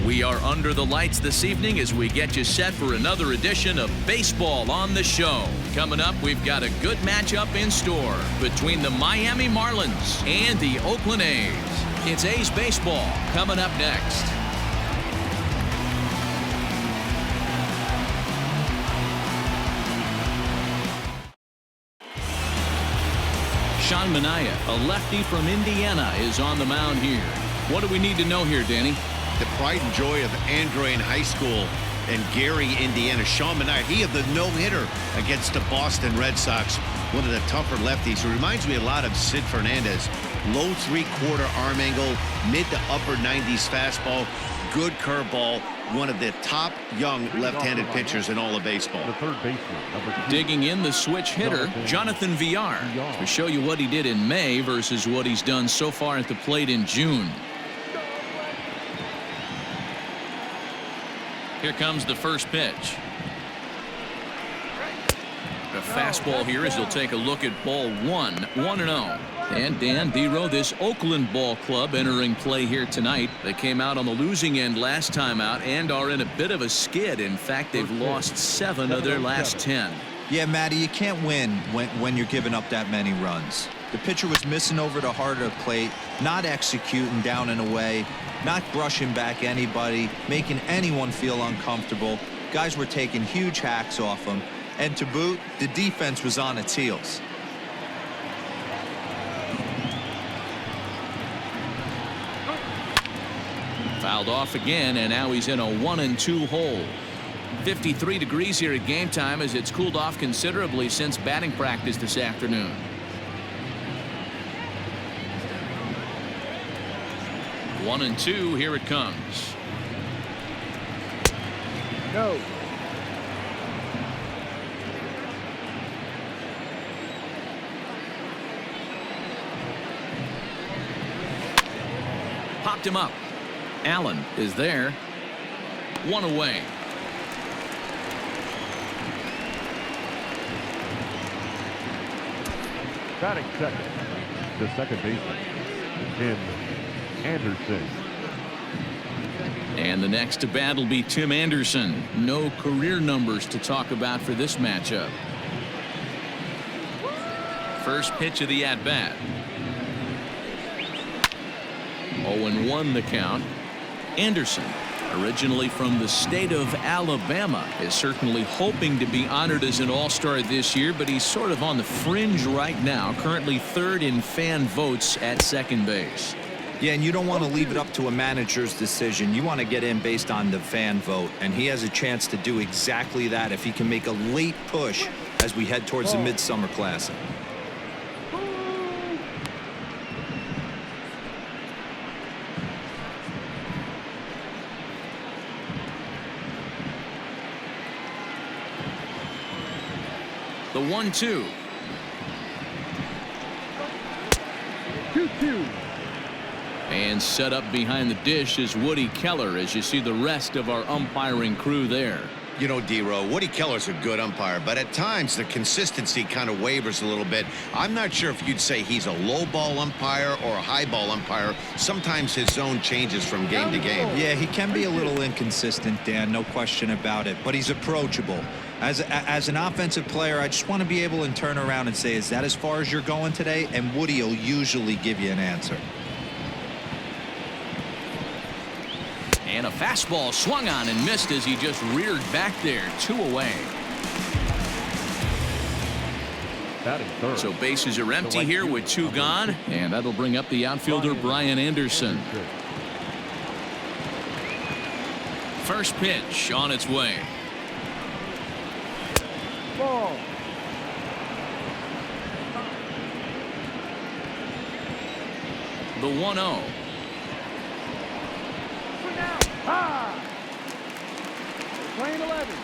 We are under the lights this evening as we get you set for another edition of Baseball on the Show. Coming up, we've got a good matchup in store between the Miami Marlins and the Oakland A's. It's A's Baseball coming up next. Sean Manaea, a lefty from Indiana, is on the mound here. What do we need to know here, Danny? The pride and joy of Andrew in high school in Gary, Indiana. Sean Manaea, he had the no-hitter against the Boston Red Sox, one of the tougher lefties. He reminds me a lot of Sid Fernandez. Low three-quarter arm angle, mid to upper 90s fastball, good curveball, one of the top young left-handed pitchers in all of baseball. The third baseman, digging in, the switch hitter, Jonathan Villar, to show you what he did in May versus what he's done so far at the plate in June. Here comes the first pitch. A fastball here as he'll take a look at ball 1-0. And Dan Dero, this Oakland ball club entering play here tonight. They came out on the losing end last time out and are in a bit of a skid. In fact, they've lost 7 of their last 10. Yeah, Matty, you can't win when you're giving up that many runs. The pitcher was missing over the heart of the plate, not executing down and away, not brushing back anybody, making anyone feel uncomfortable. Guys were taking huge hacks off him. And to boot, the defense was on its heels. Fouled off again, and now he's in a 1-2 hole. 53 degrees here at game time as it's cooled off considerably since batting practice this afternoon. One and two, here it comes. No. Popped him up. Allen is there. One away. Batting second, the second baseman, Tim Anderson. And the next to bat will be Tim Anderson. No career numbers to talk about for this matchup. First pitch of the at-bat. 0-1 the count. Anderson, originally from the state of Alabama, is certainly hoping to be honored as an all-star this year, but he's sort of on the fringe right now, currently third in fan votes at second base. Yeah, and you don't want to leave it up to a manager's decision. You want to get in based on the fan vote, and he has a chance to do exactly that if he can make a late push as we head towards the Midsummer Classic. The 1-2. 2-2. And set up behind the dish is Woody Keller as you see the rest of our umpiring crew there. You know, D-Row, Woody Keller's a good umpire, but at times the consistency kind of wavers a little bit. I'm not sure if you'd say he's a low ball umpire or a high ball umpire. Sometimes his zone changes from game to game. Yeah, he can be a little inconsistent, Dan, no question about it, but he's approachable. As an offensive player, I just want to be able to turn around and say, is that as far as you're going today? And Woody will usually give you an answer. And a fastball swung on and missed as he just reared back there. 2 away. Batting third. So bases are empty here with 2 gone, and that'll bring up the outfielder Brian Anderson. First pitch on its way. Ball. The 1-0. Playing 11.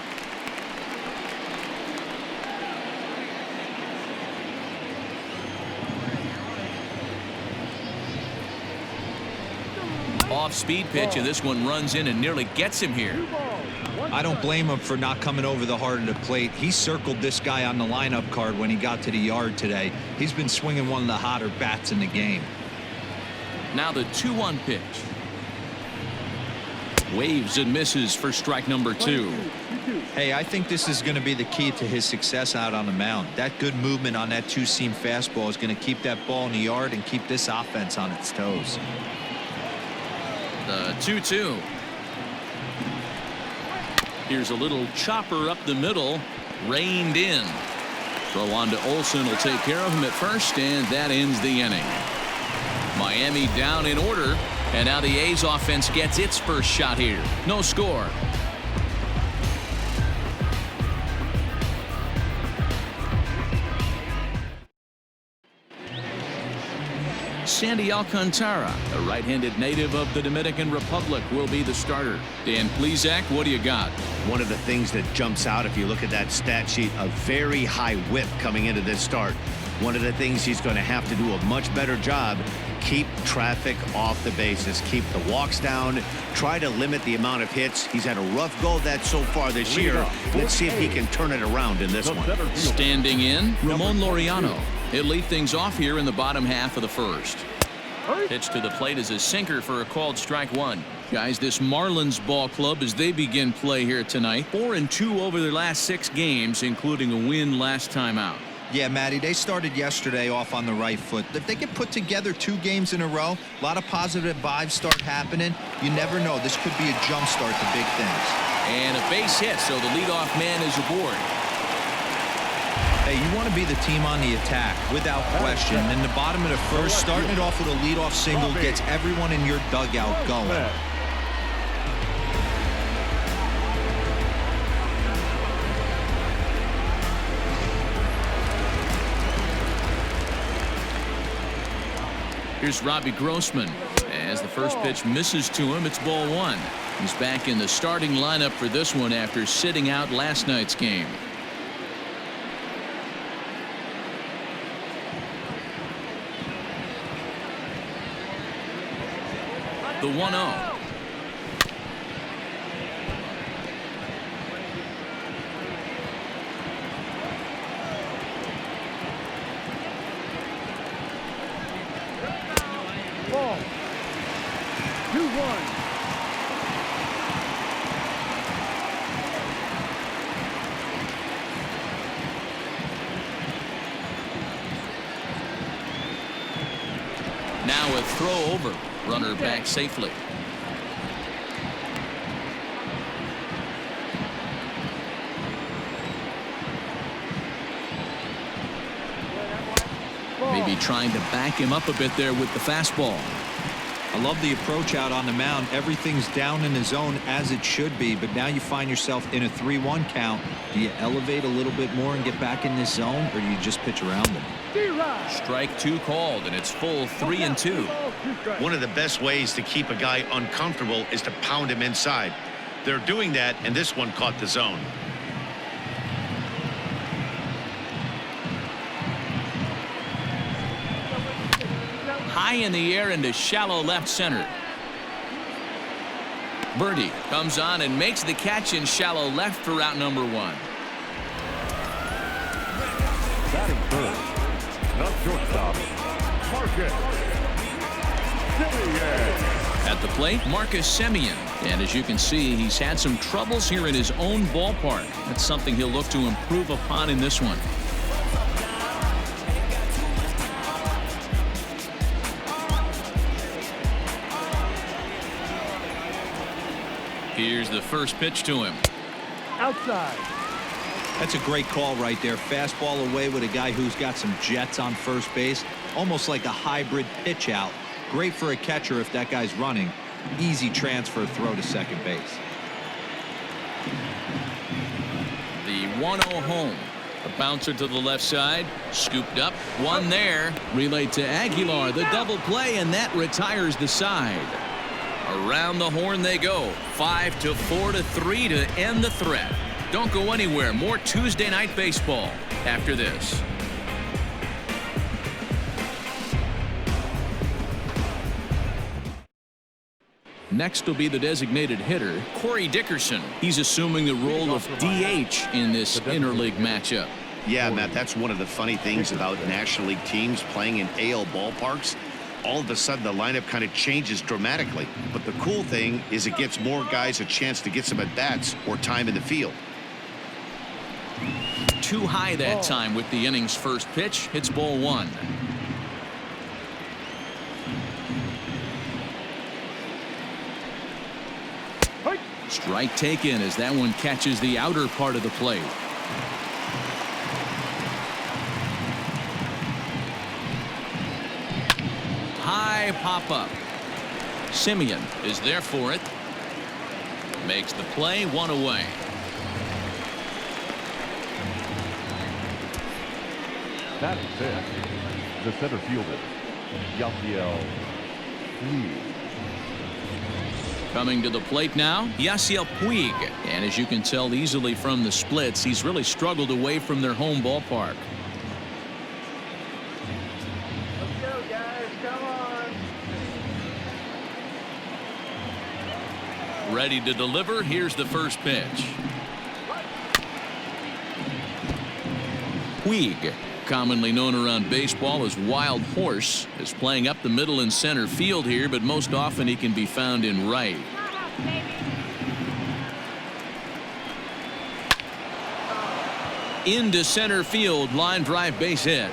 Off-speed pitch, and this one runs in and nearly gets him here. I don't blame him for not coming over the heart of the plate. He circled this guy on the lineup card when he got to the yard today. He's been swinging one of the hotter bats in the game. Now the 2-1 pitch. Waves and misses for strike number 2. Hey, I think this is going to be the key to his success out on the mound. That good movement on that two-seam fastball is going to keep that ball in the yard and keep this offense on its toes. The 2-2. Here's a little chopper up the middle, reined in. Throw on to Olsen will take care of him at first, and that ends the inning. Miami down in order, and now the A's offense gets its first shot here. No score. Sandy Alcantara, a right-handed native of the Dominican Republic, will be the starter. Dan Plesac, what do you got? One of the things that jumps out if you look at that stat sheet, a very high whip coming into this start. One of the things he's going to have to do a much better job, keep traffic off the bases, keep the walks down, try to limit the amount of hits. He's had a rough go of that so far this year. Let's see if he can turn it around in this one. Standing in, Ramon Laureano. He'll lead things off here in the bottom half of the first. Pitch to the plate is a sinker for a called strike 1. Guys, this Marlins ball club, as they begin play here tonight, 4-2 over their last 6 games, including a win last time out. Yeah, Matty, they started yesterday off on the right foot. If they get put together 2 games in a row, a lot of positive vibes start happening. You never know. This could be a jump start to big things. And a base hit, so the leadoff man is aboard. Hey, you want to be the team on the attack, without question. In the bottom of the first, starting it off with a leadoff single gets everyone in your dugout going. Here's Robbie Grossman. As the first pitch misses to him, it's ball 1. He's back in the starting lineup for this one after sitting out last night's game. The 1-0. Ball. 2-1. Now a throw over. Runner back safely. Maybe trying to back him up a bit there with the fastball. I love the approach out on the mound. Everything's down in the zone as it should be, but now you find yourself in a 3-1 count. Do you elevate a little bit more and get back in this zone, or do you just pitch around him? Strike 2 called, and it's full 3-2. One of the best ways to keep a guy uncomfortable is to pound him inside. They're doing that, and this one caught the zone. High in the air into shallow left center. Birdie comes on and makes the catch in shallow left for out number 1. Batting third. The shortstop, Marcus Semien. At the plate, Marcus Semien. And as you can see, he's had some troubles here in his own ballpark. That's something he'll look to improve upon in this one. Here's the first pitch to him. Outside. That's a great call right there. Fastball away with a guy who's got some jets on first base. Almost like a hybrid pitch out. Great for a catcher if that guy's running. Easy transfer throw to second base. The 1-0 home. A bouncer to the left side. Scooped up. One there. Relayed to Aguilar. The double play, and that retires the side. Around the horn they go. 5-4 to 3 to end the threat. Don't go anywhere. More Tuesday night baseball after this. Next will be the designated hitter, Corey Dickerson. He's assuming the role of DH in this interleague matchup. Yeah, Matt, that's one of the funny things about National League teams playing in AL ballparks. all of a sudden the lineup kind of changes dramatically. But the cool thing is it gives more guys a chance to get some at-bats or time in the field. Too high that time with the inning's first pitch. It's ball one. Strike taken as that one catches the outer part of the plate. High pop up. Simeon is there for it. Makes the play, one away. That is it. The center fielder, Yasiel Puig. Coming to the plate now, Yasiel Puig. And as you can tell easily from the splits, he's really struggled away from their home ballpark. Let's go, guys. Come on. Ready to deliver. Here's the first pitch. Puig, commonly known around baseball as Wild Horse, is playing up the middle and center field here, but most often he can be found in right. Into center field, line drive, base hit.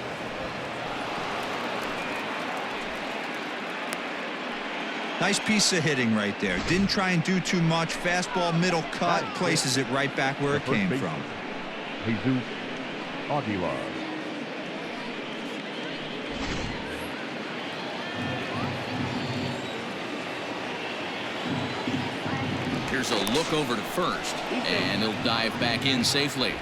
Nice piece of hitting right there. Didn't try and do too much. Fastball, middle cut, places it right back where it came from. Jesus Aguilar. Here's a look over to first, and he'll dive back in safely.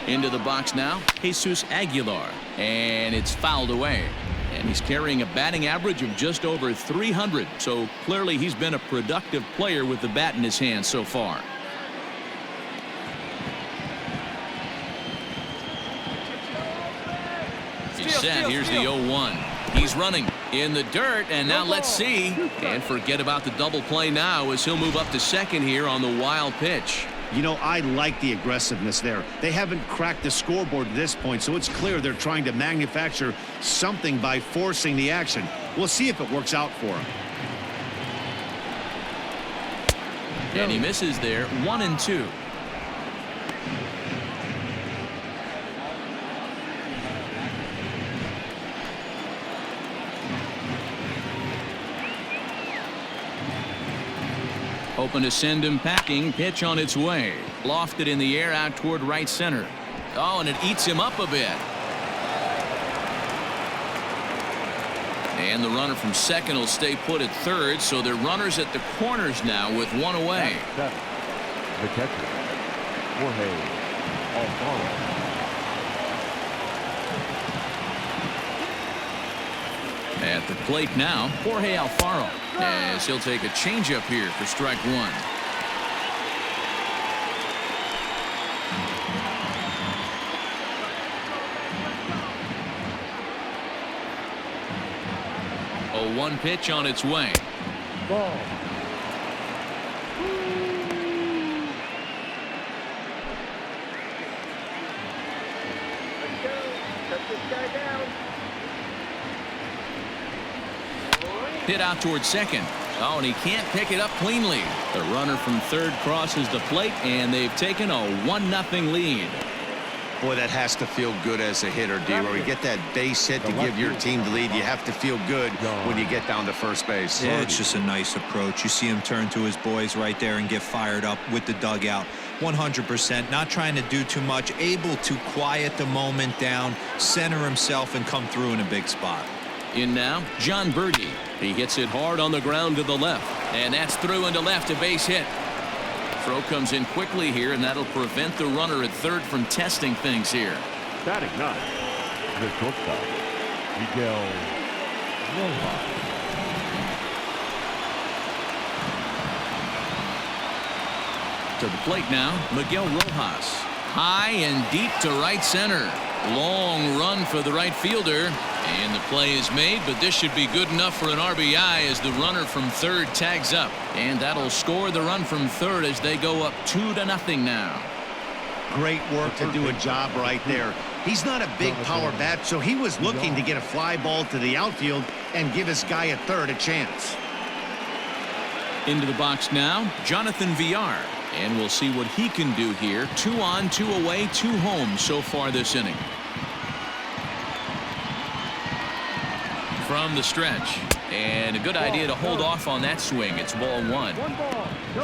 Into the box now, Jesus Aguilar, and it's fouled away. And he's carrying a batting average of just over 300, so clearly he's been a productive player with the bat in his hand so far. He's set. Here's the 0-1. He's running in the dirt, and now let's see. And forget about the double play now as he'll move up to second here on the wild pitch. You know, I like the aggressiveness there. They haven't cracked the scoreboard at this point, so it's clear they're trying to manufacture something by forcing the action. We'll see if it works out for them. And he misses there, 1-2. Hoping to send him packing. Pitch on its way. Lofted in the air out toward right center. Oh, and it eats him up a bit. And the runner from second will stay put at third, so they're runners at the corners now with one away. The catcher, Jorge Alfaro. At the plate now, Jorge Alfaro, as he'll take a changeup here for strike one. A 1 pitch on its way. Ball. Let's go. Cut this guy down. Hit out towards second. Oh, and he can't pick it up cleanly. The runner from third crosses the plate, and they've taken a 1-0 lead. Boy, that has to feel good as a hitter, D. Where you get that base hit to give your team the lead, you have to feel good when you get down to first base. Yeah, it's just a nice approach. You see him turn to his boys right there and get fired up with the dugout. 100%, not trying to do too much, able to quiet the moment down, center himself, and come through in a big spot. In now, John Berge. He hits it hard on the ground to the left, and that's through into left, a base hit. Throw comes in quickly here, and that'll prevent the runner at third from testing things here. Batting ninth, the shortstop, Miguel Rojas. To the plate now, Miguel Rojas. High and deep to right center. Long run for the right fielder. And the play is made, but this should be good enough for an RBI as the runner from third tags up. And that'll score the run from third as they go up 2-0 now. Great work to do a job right there. He's not a big power bat, so he was looking to get a fly ball to the outfield and give his guy at third a chance. Into the box now, Jonathan Villar. And we'll see what he can do here. 2 on, 2 away, 2 home so far this inning. From the stretch. And a good idea to hold off on that swing. It's ball 1.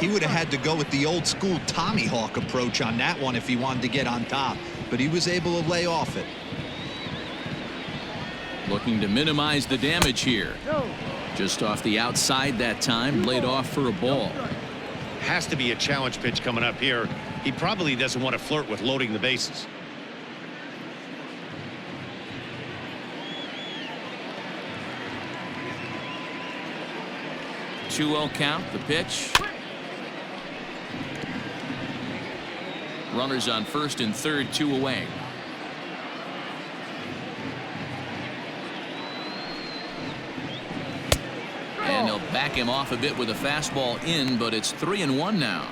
He would have had to go with the old school Tommy Hawk approach on that one if he wanted to get on top, but he was able to lay off it. Looking to minimize the damage here. Just off the outside that time, laid off for a ball. Has to be a challenge pitch coming up here. He probably doesn't want to flirt with loading the bases. Two-0 count, the pitch. Runners on first and third, 2 away. And they'll back him off a bit with a fastball in, but it's 3-1 now.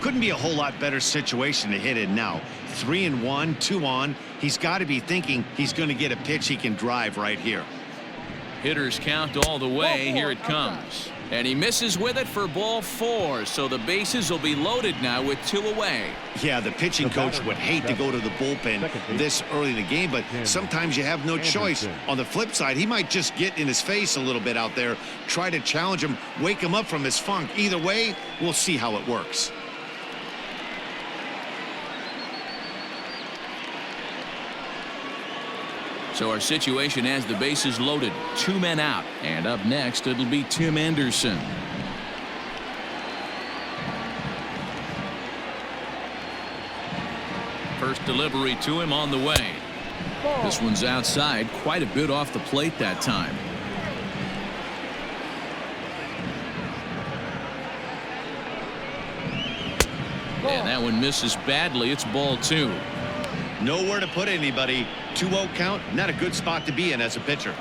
Couldn't be a whole lot better situation to hit in now. 3-1, 2 on. He's got to be thinking he's going to get a pitch he can drive right here. Hitters count all the way. Here it comes. And he misses with it for ball 4. So the bases will be loaded now with 2 away. Yeah, the pitching coach would hate to go to the bullpen this early in the game, but sometimes you have no choice. On the flip side, he might just get in his face a little bit out there, try to challenge him, wake him up from his funk. Either way, we'll see how it works. So our situation has the bases loaded, 2 men out, and up next it'll be Tim Anderson. First delivery to him on the way. This one's outside, quite a bit off the plate that time. And that one misses badly. It's ball 2. Nowhere to put anybody. 2-0 count, not a good spot to be in as a pitcher.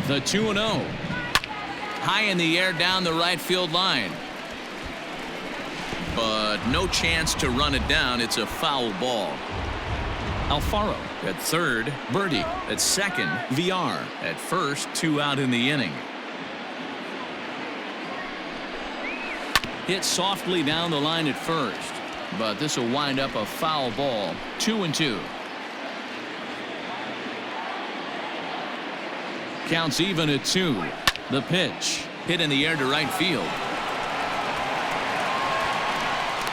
The 2-0. High in the air down the right field line. But no chance to run it down. It's a foul ball. Alfaro at third, Birdie at second, Villar at first, 2 out in the inning. Hit softly down the line at first, but this will wind up a foul ball. 2-2. Counts even at 2. The pitch hit in the air to right field.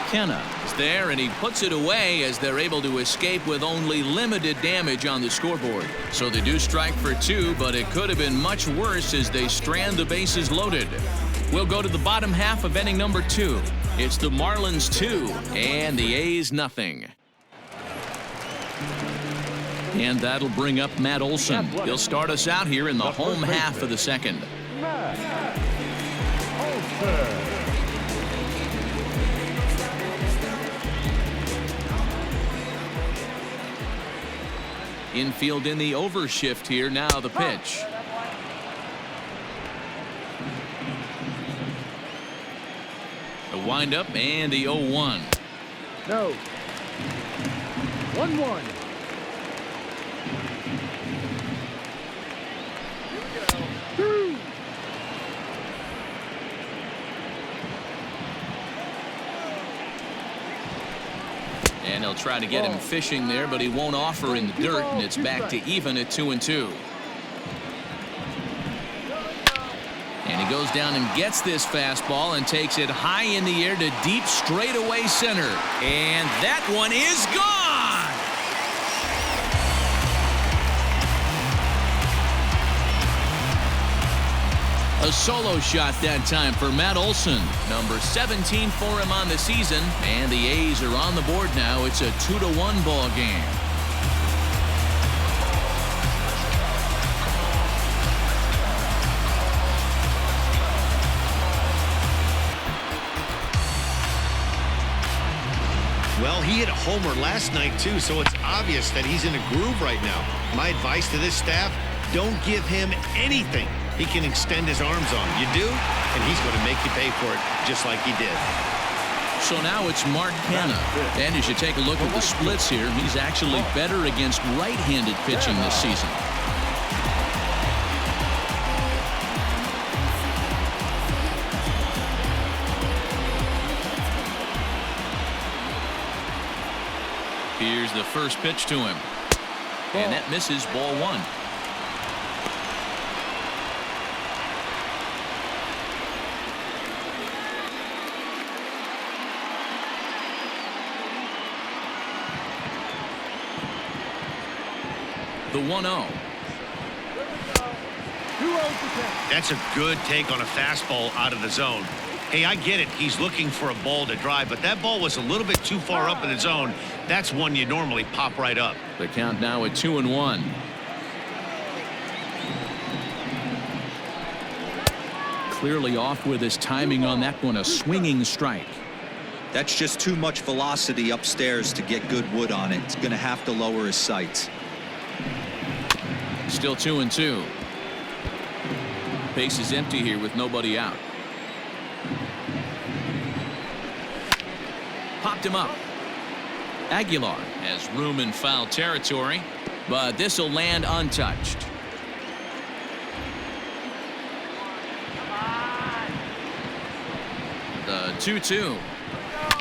Kenna is there, and he puts it away as they're able to escape with only limited damage on the scoreboard. So they do strike for 2, but it could have been much worse as they strand the bases loaded. We'll go to the bottom half of inning number 2. It's the Marlins 2 and the A's nothing. And that'll bring up Matt Olson. He'll start us out here in the home half of the second. Infield in the overshift here. Now the pitch. The windup and the 0-1. No. 1-1. And they'll try to get him fishing there, but he won't offer in the dirt, and it's back to even at 2-2. And he goes down and gets this fastball and takes it high in the air to deep straightaway center. And that one is gone! A solo shot that time for Matt Olson. Number 17 for him on the season. And the A's are on the board now. It's a 2-1 ball game. he hit a homer last night, too, so it's obvious that he's in a groove right now. My advice to this staff, don't give him anything he can extend his arms on. You do, and he's going to make you pay for it just like he did. So now it's Mark Canha. And as you take a look at the splits here, he's actually better against right-handed pitching this season. Here's the first pitch to him. And that misses, ball one. The 1-0. That's a good take on a fastball out of the zone. Hey, I get it. He's looking for a ball to drive, but that ball was a little bit too far up in the zone. That's one you normally pop right up. The count now at 2-1. Clearly off with his timing on that one, a swinging strike. That's just too much velocity upstairs to get good wood on it. It's going to have to lower his sights. Still 2-2. Base is empty here with nobody out. Popped him up. Aguilar has room in foul territory, but this will land untouched. The 2-2.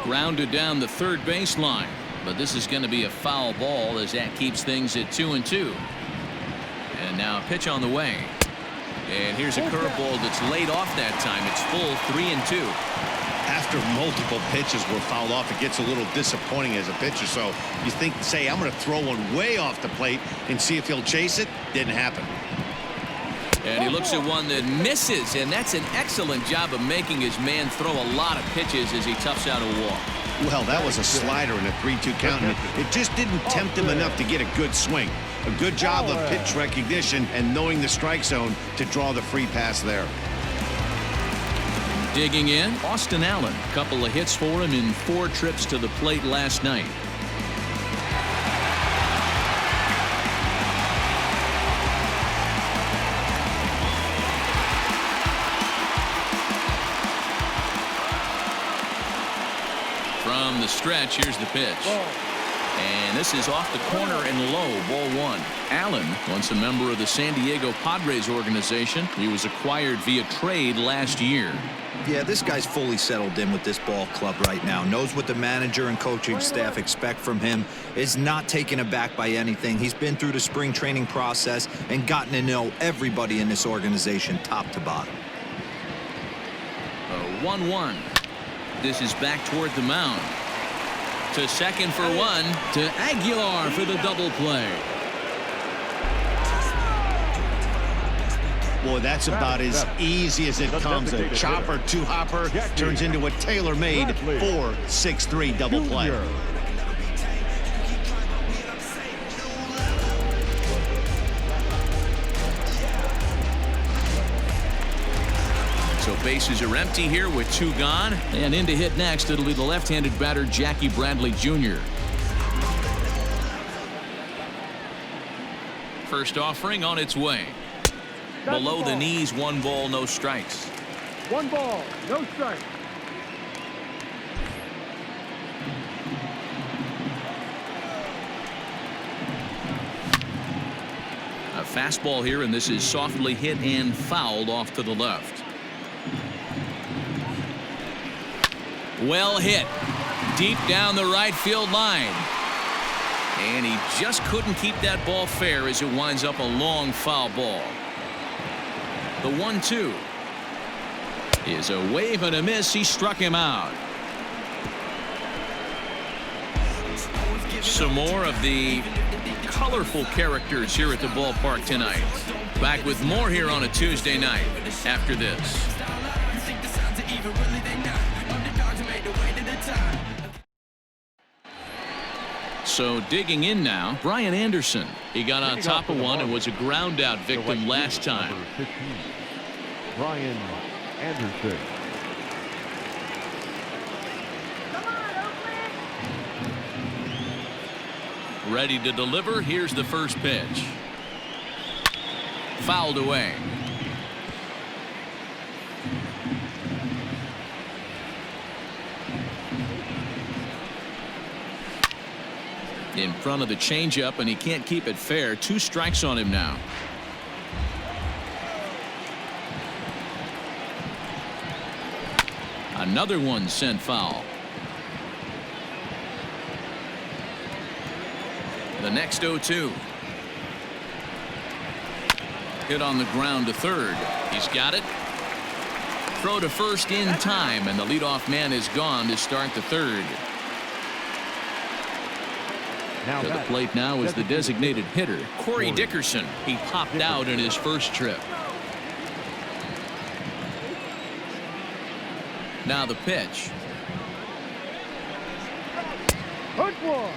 Grounded down the third baseline, but this is going to be a foul ball as that keeps things at 2-2. And now a pitch on the way. And here's a curveball that's laid off that time. It's full 3-2. After multiple pitches were fouled off, it gets a little disappointing as a pitcher. So you think, say, I'm going to throw one way off the plate and see if he'll chase it. Didn't happen. And he looks at one that misses, and that's an excellent job of making his man throw a lot of pitches as he toughs out a walk. Well, that was a slider in a 3-2 count, and it just didn't tempt him enough to get a good swing. A good job of pitch recognition and knowing the strike zone to draw the free pass there. Digging in, Austin Allen. A couple of hits for him in 4 trips to the plate last night. From the stretch, here's the pitch. And this is off the corner and low, ball one. Allen, once a member of the San Diego Padres organization. He was acquired via trade last year. Yeah, this guy's fully settled in with this ball club right now. Knows what the manager and coaching staff expect from him. Is not taken aback by anything. He's been through the spring training process and gotten to know everybody in this organization top to bottom. 1-1. This is back toward the mound. To second for one. To Aguilar for the double play. Boy, that's about as easy as it comes. A chopper, two-hopper turns into a tailor-made 4-6-3 double play. So bases are empty here with 2 gone. And in to hit next, it'll be the left-handed batter, Jackie Bradley Jr. First offering on its way. Below the knees, 1 ball, no strikes. 1 ball, no strikes. A fastball here, and this is softly hit and fouled off to the left. Well hit. Deep down the right field line. And he just couldn't keep that ball fair as it winds up a long foul ball. The 1-2 is a wave and a miss. He struck him out. Some more of the colorful characters here at the ballpark tonight. Back with more here on a Tuesday night after this. So digging in now, Brian Anderson. He got on top of one and was a ground out victim last time. Brian Anderson. Ready to deliver. Here's the first pitch. Fouled away. In front of the changeup, and he can't keep it fair. 2 strikes on him now. Another one sent foul. The next 0-2. Hit on the ground to third. He's got it. Throw to first in time, and the leadoff man is gone to start the third. Now To the plate now is the designated hitter, Corey Dickerson. He popped out in his first trip. Now the pitch. Hook one.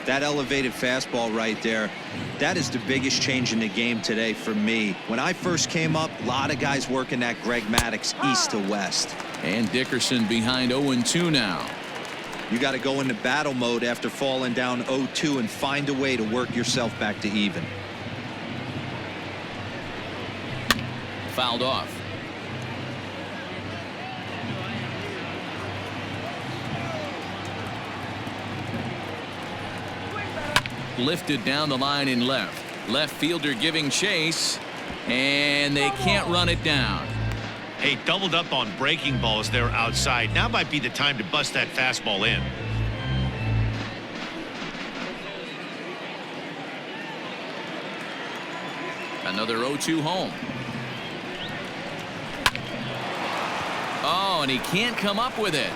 That elevated fastball right there, that is the biggest change in the game today for me. When I first came up, a lot of guys working that Greg Maddux east to west. And Dickerson behind 0-2 now. You got to go into battle mode after falling down 0-2 and find a way to work yourself back to even. Fouled off. Lifted down the line in left. Left fielder giving chase, and they can't run it down. Hey, doubled up on breaking balls there outside. Now might be the time to bust that fastball in. Another 0-2 home. Oh, and he can't come up with it.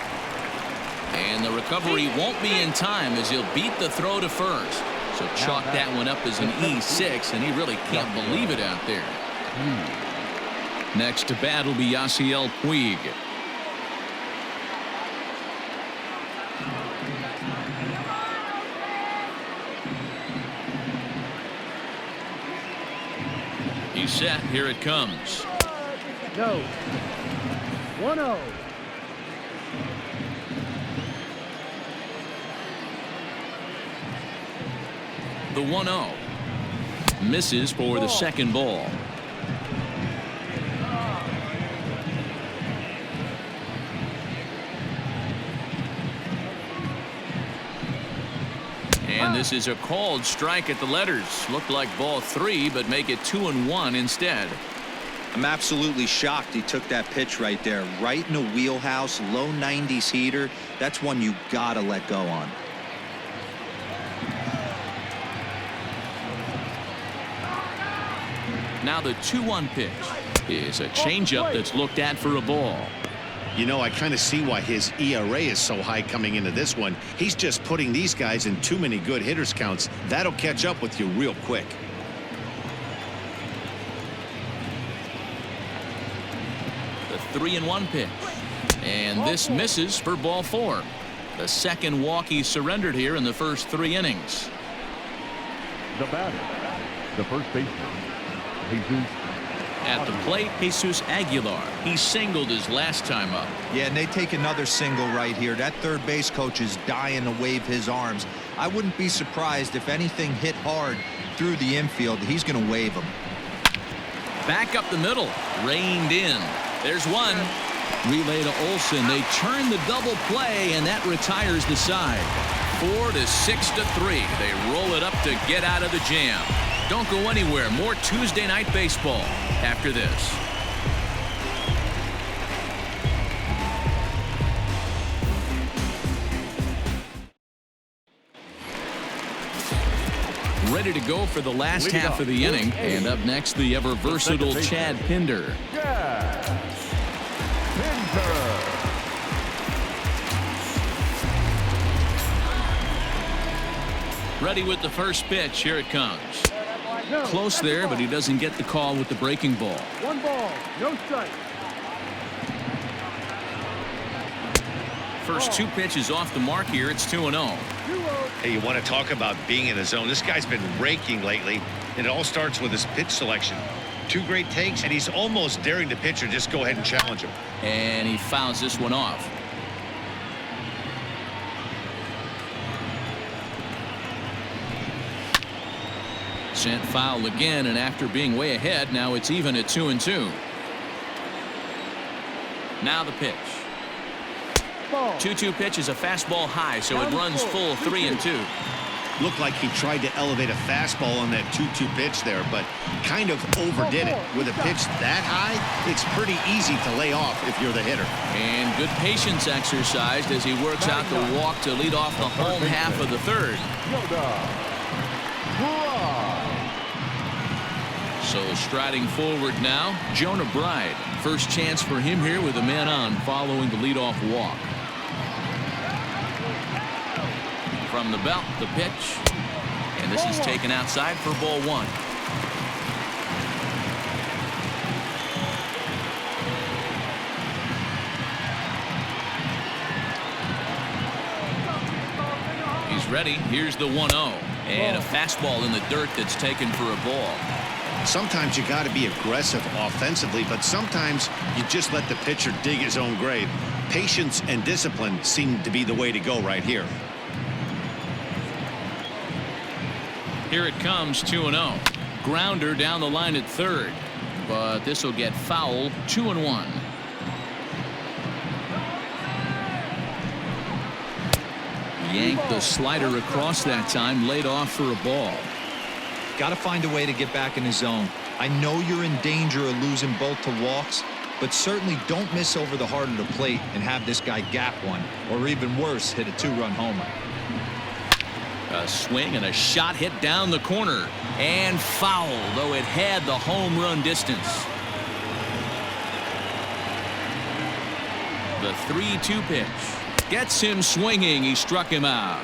And the recovery won't be in time as he'll beat the throw to first. So chalk that one up as an E6, and he really can't believe it out there. Next to bat will be Yasiel Puig. He's set. Here it comes. No. 1-0. The 1-0 misses for the second ball. And this is a called strike at the letters. Looked like ball 3, but make it 2-1 instead. I'm absolutely shocked he took that pitch right there. Right in the wheelhouse, low 90s heater. That's one you got to let go on. Now the 2-1 pitch is a changeup that's looked at for a ball. You know, I kind of see why his ERA is so high coming into this one. He's just putting these guys in too many good hitters counts. That'll catch up with you real quick. The 3-1 pitch. And this misses for ball 4. The second walk he surrendered here in the first 3 innings. The batter, the first baseman, Jesus. At the plate, Jesus Aguilar. He singled his last time up. Yeah, and they take another single right here. That third base coach is dying to wave his arms. I wouldn't be surprised if anything hit hard through the infield. He's going to wave them. Back up the middle. Reined in. There's one. Relay to Olsen. They turn the double play, and that retires the side. 4-6-3. They roll it up to get out of the jam. Don't go anywhere. More Tuesday Night Baseball after this. Ready to go for the last half of the inning. And up next, the ever versatile Chad Pinder. Ready with the first pitch. Here it comes. Close there, but he doesn't get the call with the breaking ball. 1 ball, no strike. First 2 pitches off the mark here. It's 2-0. 2-0. Hey, you want to talk about being in the zone? This guy's been raking lately, and it all starts with his pitch selection. 2 great takes, and he's almost daring the pitcher just go ahead and challenge him. And he fouls this one off. Sent foul again, and after being way ahead, now it's even at 2-2. Now the pitch. Ball. 2-2 pitch is a fastball high, so it runs full 3-2. Looked like he tried to elevate a fastball on that 2-2 pitch there, but kind of overdid it. With a pitch that high, it's pretty easy to lay off if you're the hitter. And good patience exercised as he works out the walk to lead off the home half of the third. So striding forward now, Jonah Bride. First chance for him here with a man on following the leadoff walk. From the belt, the pitch, and this is taken outside for ball one. He's ready. Here's the 1-0, and a fastball in the dirt that's taken for a ball. Sometimes you got to be aggressive offensively, but sometimes you just let the pitcher dig his own grave. Patience and discipline seem to be the way to go right here. Here it comes, 2-0. Grounder down the line at third, but this will get foul. 2-1. Yanked the slider across that time, laid off for a ball. Got to find a way to get back in the zone. I know you're in danger of losing both to walks, but certainly don't miss over the heart of the plate and have this guy gap one, or even worse, hit a two-run homer. A swing and a shot hit down the corner, and foul, though it had the home run distance. The 3-2 pitch gets him swinging. He struck him out.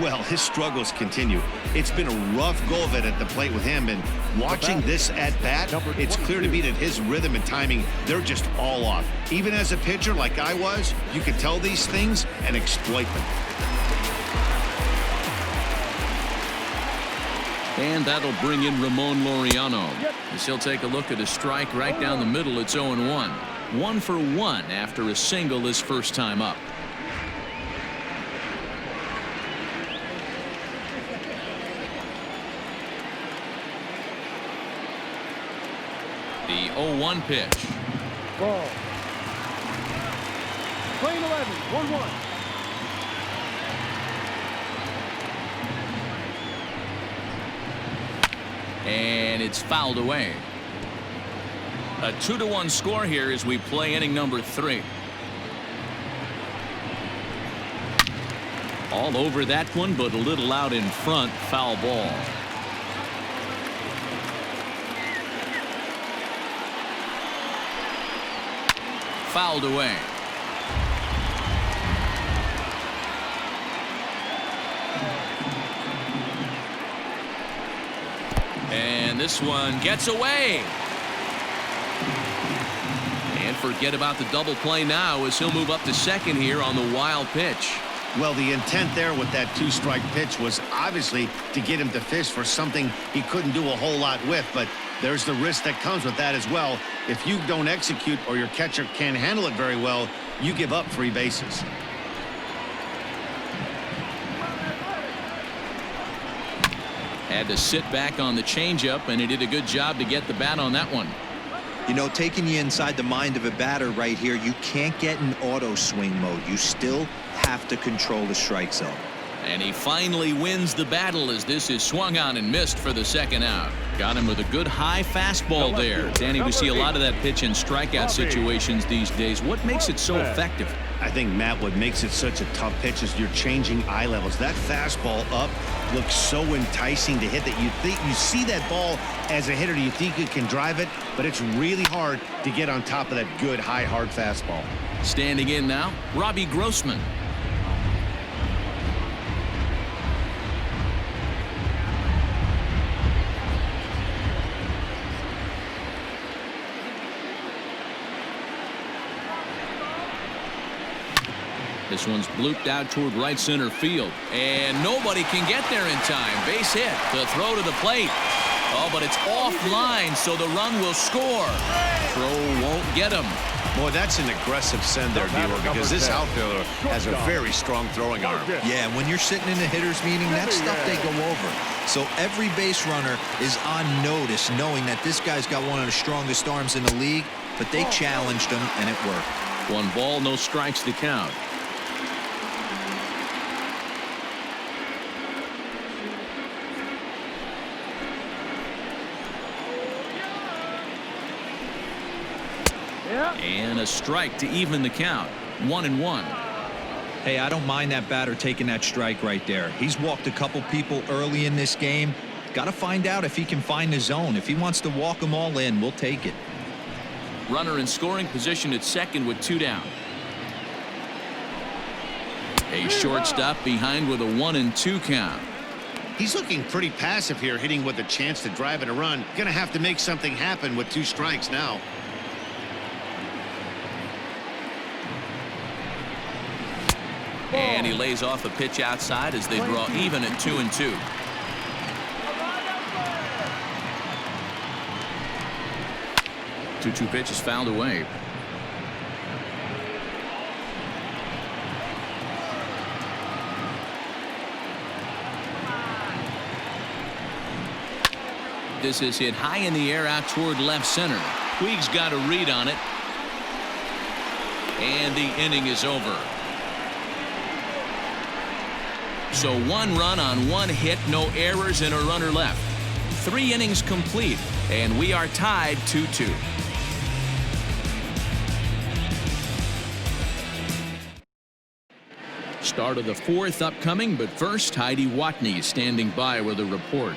Well, his struggles continue. It's been a rough go of it at the plate with him, and watching this at bat, it's clear to me that his rhythm and timing, they're just all off. Even as a pitcher like I was, you could tell these things and exploit them. And that'll bring in Ramon Laureano. As he'll take a look at a strike right down the middle. It's 0-1. 1 for 1 after a single his first time up. The 0-1 pitch. Ball. Plane 11, 1-1. And it's fouled away. A 2-1 score here as we play inning number 3. All over that one, but a little out in front. Foul ball. Fouled away. And this one gets away. And forget about the double play now as he'll move up to second here on the wild pitch. Well, the intent there with that 2-strike pitch was obviously to get him to fish for something he couldn't do a whole lot with, but there's the risk that comes with that as well. If you don't execute or your catcher can't handle it very well, you give up 3 bases. Had to sit back on the changeup, and he did a good job to get the bat on that one. You know, taking you inside the mind of a batter right here, you can't get in auto swing mode. You still have to control the strike zone. And he finally wins the battle as this is swung on and missed for the second out. Got him with a good high fastball there. Danny, we see a lot of that pitch in strikeout situations these days. What makes it so effective? I think, Matt, what makes it such a tough pitch is you're changing eye levels. That fastball up looks so enticing to hit that you think you see that ball as a hitter. You think you can drive it, but it's really hard to get on top of that good high hard fastball. Standing in now, Robbie Grossman. This one's blooped out toward right center field, and nobody can get there in time. Base hit. The throw to the plate. Oh, but it's offline, so the run will score. Throw won't get him. Boy, that's an aggressive send there, D-Lo, because this outfielder has a very strong throwing arm. Yeah, when you're sitting in the hitter's meeting, that's stuff they go over. So every base runner is on notice, knowing that this guy's got one of the strongest arms in the league, but they challenged him, and it worked. 1 ball, no strikes to count. And a strike to even the count. 1-1. Hey, I don't mind that batter taking that strike right there. He's walked a couple people early in this game. Got to find out if he can find the zone. If he wants to walk them all in, we'll take it. Runner in scoring position at second with 2 down. A shortstop behind with a 1-2 count. He's looking pretty passive here, hitting with a chance to drive in a run. Gonna have to make something happen with 2 strikes now. And he lays off a pitch outside as they draw even at 2-2. Two pitch is fouled away. This is hit high in the air out toward left center. Puig's got a read on it. And the inning is over. So 1 run on 1 hit, no errors, and a runner left. 3 innings complete, and we are tied 2-2. Start of the 4th upcoming, but first, Heidi Watney standing by with a report.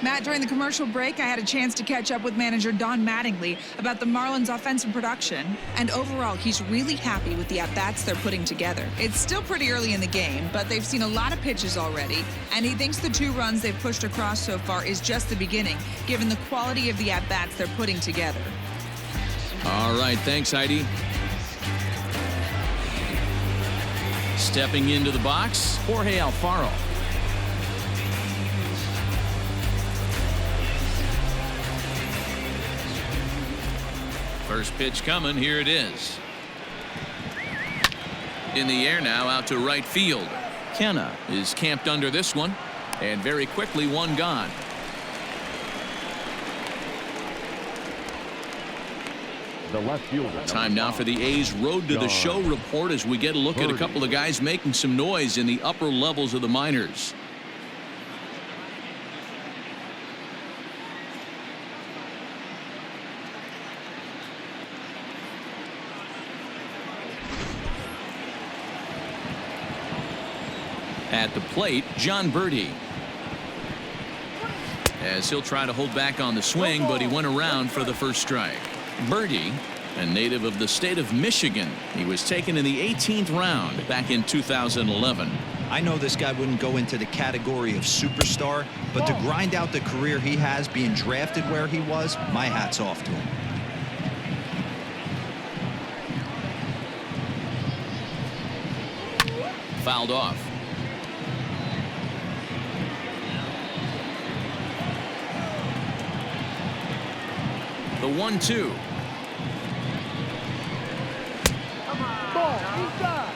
Matt, during the commercial break, I had a chance to catch up with manager Don Mattingly about the Marlins' offensive production. And overall, he's really happy with the at-bats they're putting together. It's still pretty early in the game, but they've seen a lot of pitches already. And he thinks the 2 runs they've pushed across so far is just the beginning, given the quality of the at-bats they're putting together. All right, thanks, Heidi. Stepping into the box, Jorge Alfaro. First pitch coming. Here it is. In the air now, out to right field. Kenna is camped under this one, and very quickly 1 gone. The left fielder. Time now for the A's Road to the Show report as we get a look at a couple of guys making some noise in the upper levels of the minors. At the plate, John Birdie. As he'll try to hold back on the swing, but he went around for the first strike. Birdie, a native of the state of Michigan. He was taken in the 18th round back in 2011. I know this guy wouldn't go into the category of superstar, but to grind out the career he has being drafted where he was, my hat's off to him. Fouled off. The 1-2. Ball inside.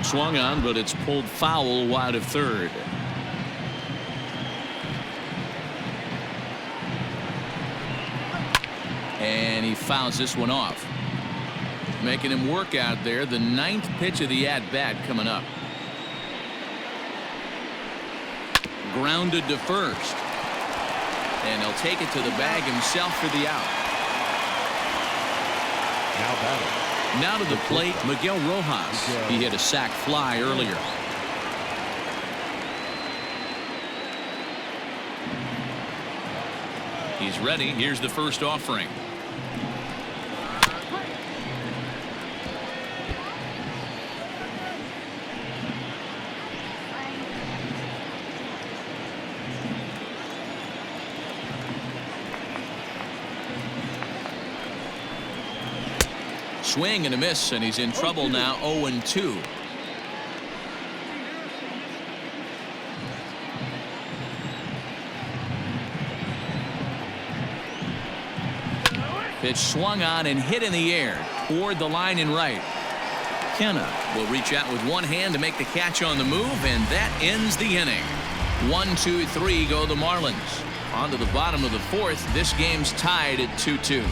Swung on, but it's pulled foul wide of third. And he fouls this one off. Making him work out there. The 9th pitch of the at-bat coming up. Grounded to first. And he'll take it to the bag himself for the out. Now batting. Now to the plate, Miguel Rojas. He hit a sac fly earlier. He's ready. Here's the first offering. Swing and a miss, and he's in trouble now. 0-2. Pitch swung on and hit in the air toward the line and right. Kenna will reach out with one hand to make the catch on the move, and that ends the inning. 1-2-3 go the Marlins. On to the bottom of the fourth. This game's tied at 2-2.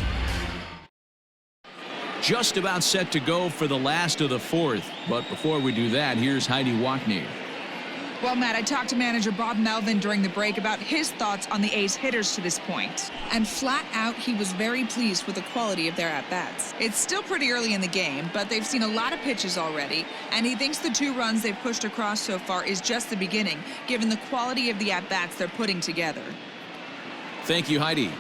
Just about set to go for the last of the fourth. But before we do that, here's Heidi Wackney. Well, Matt, I talked to manager Bob Melvin during the break about his thoughts on the A's hitters to this point. And flat out, he was very pleased with the quality of their at-bats. It's still pretty early in the game, but they've seen a lot of pitches already. And he thinks the 2 runs they've pushed across so far is just the beginning, given the quality of the at-bats they're putting together. Thank you, Heidi.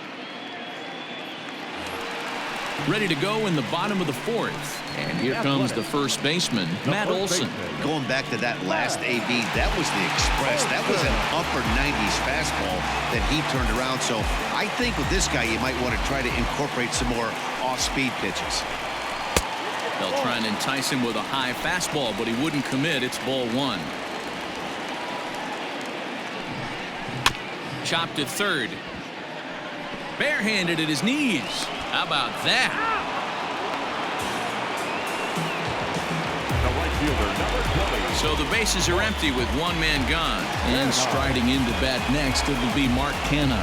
Ready to go in the bottom of the fourth. And here comes the first baseman, Matt Olson. Going back to that last AB, that was the express. That was an upper 90s fastball that he turned around. So I think with this guy, you might want to try to incorporate some more off-speed pitches. They'll try and entice him with a high fastball, but he wouldn't commit. It's ball 1. Chopped at third. Barehanded at his knees. How about that? So the bases are empty with one man gone. And striding into bat next, it'll be Mark Canha.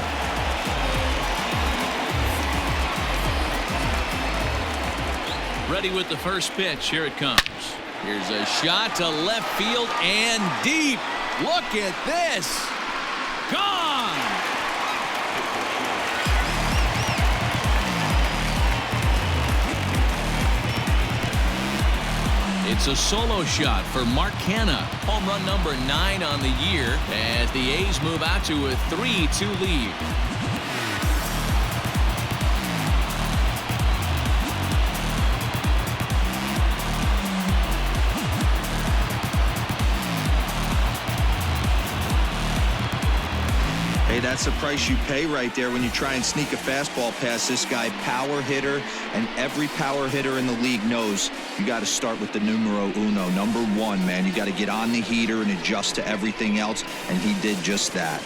Ready with the first pitch. Here it comes. Here's a shot to left field and deep. Look at this. Gone. It's a solo shot for Mark Canha. Home run number 9 on the year as the A's move out to a 3-2 lead. Hey, that's the price you pay right there when you try and sneak a fastball past this guy. Power hitter, and every power hitter in the league knows you got to start with the numero uno, number 1, man. You got to get on the heater and adjust to everything else, and he did just that.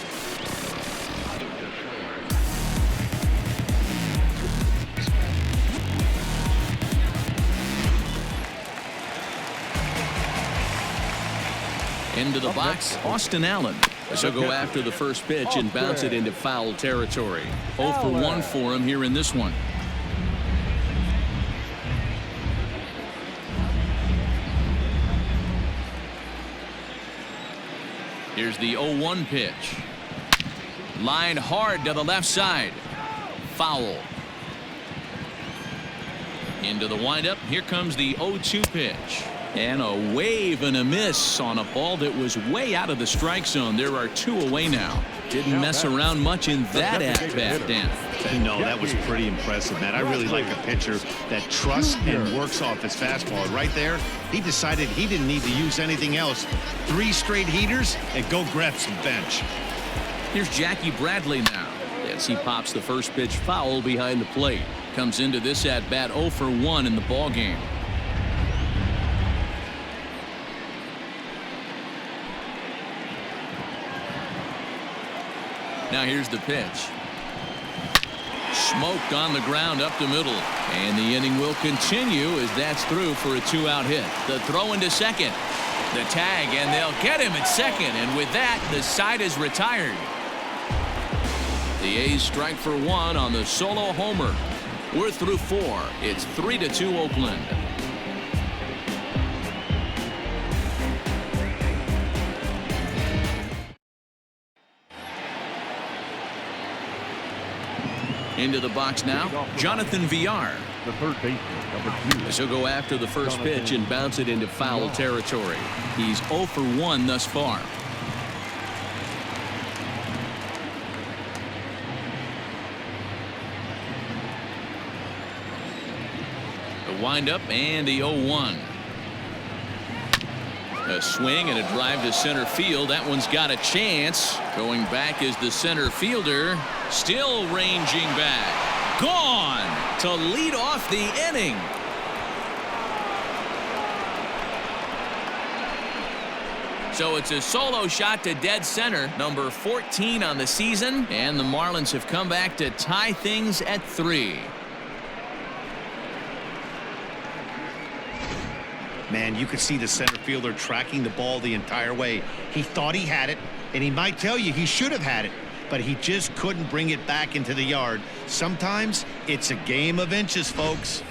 Into the box, Austin Allen. So go after the first pitch and bounce it into foul territory. 0 for 1 for him here in this one. Here's the 0-1 pitch. Line hard to the left side. Foul. Into the windup. Here comes the 0-2 pitch. And a wave and a miss on a ball that was way out of the strike zone. There are 2 away now. Didn't mess around much in that at-bat, Dan. No, that was pretty impressive, man. I really like a pitcher that trusts and works off his fastball. Right there, he decided he didn't need to use anything else. 3 straight heaters and go grab some bench. Here's Jackie Bradley now as he pops the first pitch foul behind the plate. Comes into this at-bat 0 for 1 in the ballgame. Now here's the pitch. Smoked on the ground up the middle. And the inning will continue as that's through for a 2-out hit. The throw into second. The tag, and they'll get him at second. And with that, the side is retired. The A's strike for 1 on the solo homer. We're through 4. It's 3-2 Oakland. Into the box now, Jonathan Villar. The third baseman, number 2. So go after the first pitch and bounce it into foul territory. He's 0 for 1 thus far. windup and the 0-1. A swing and a drive to center field. That one's got a chance. Going back is the center fielder. Still ranging back. Gone to lead off the inning. So it's a solo shot to dead center, number 14 on the season, and the Marlins have come back to tie things at 3. Man, you could see the center fielder tracking the ball the entire way. He thought he had it, and he might tell you he should have had it, but he just couldn't bring it back into the yard. Sometimes it's a game of inches, folks.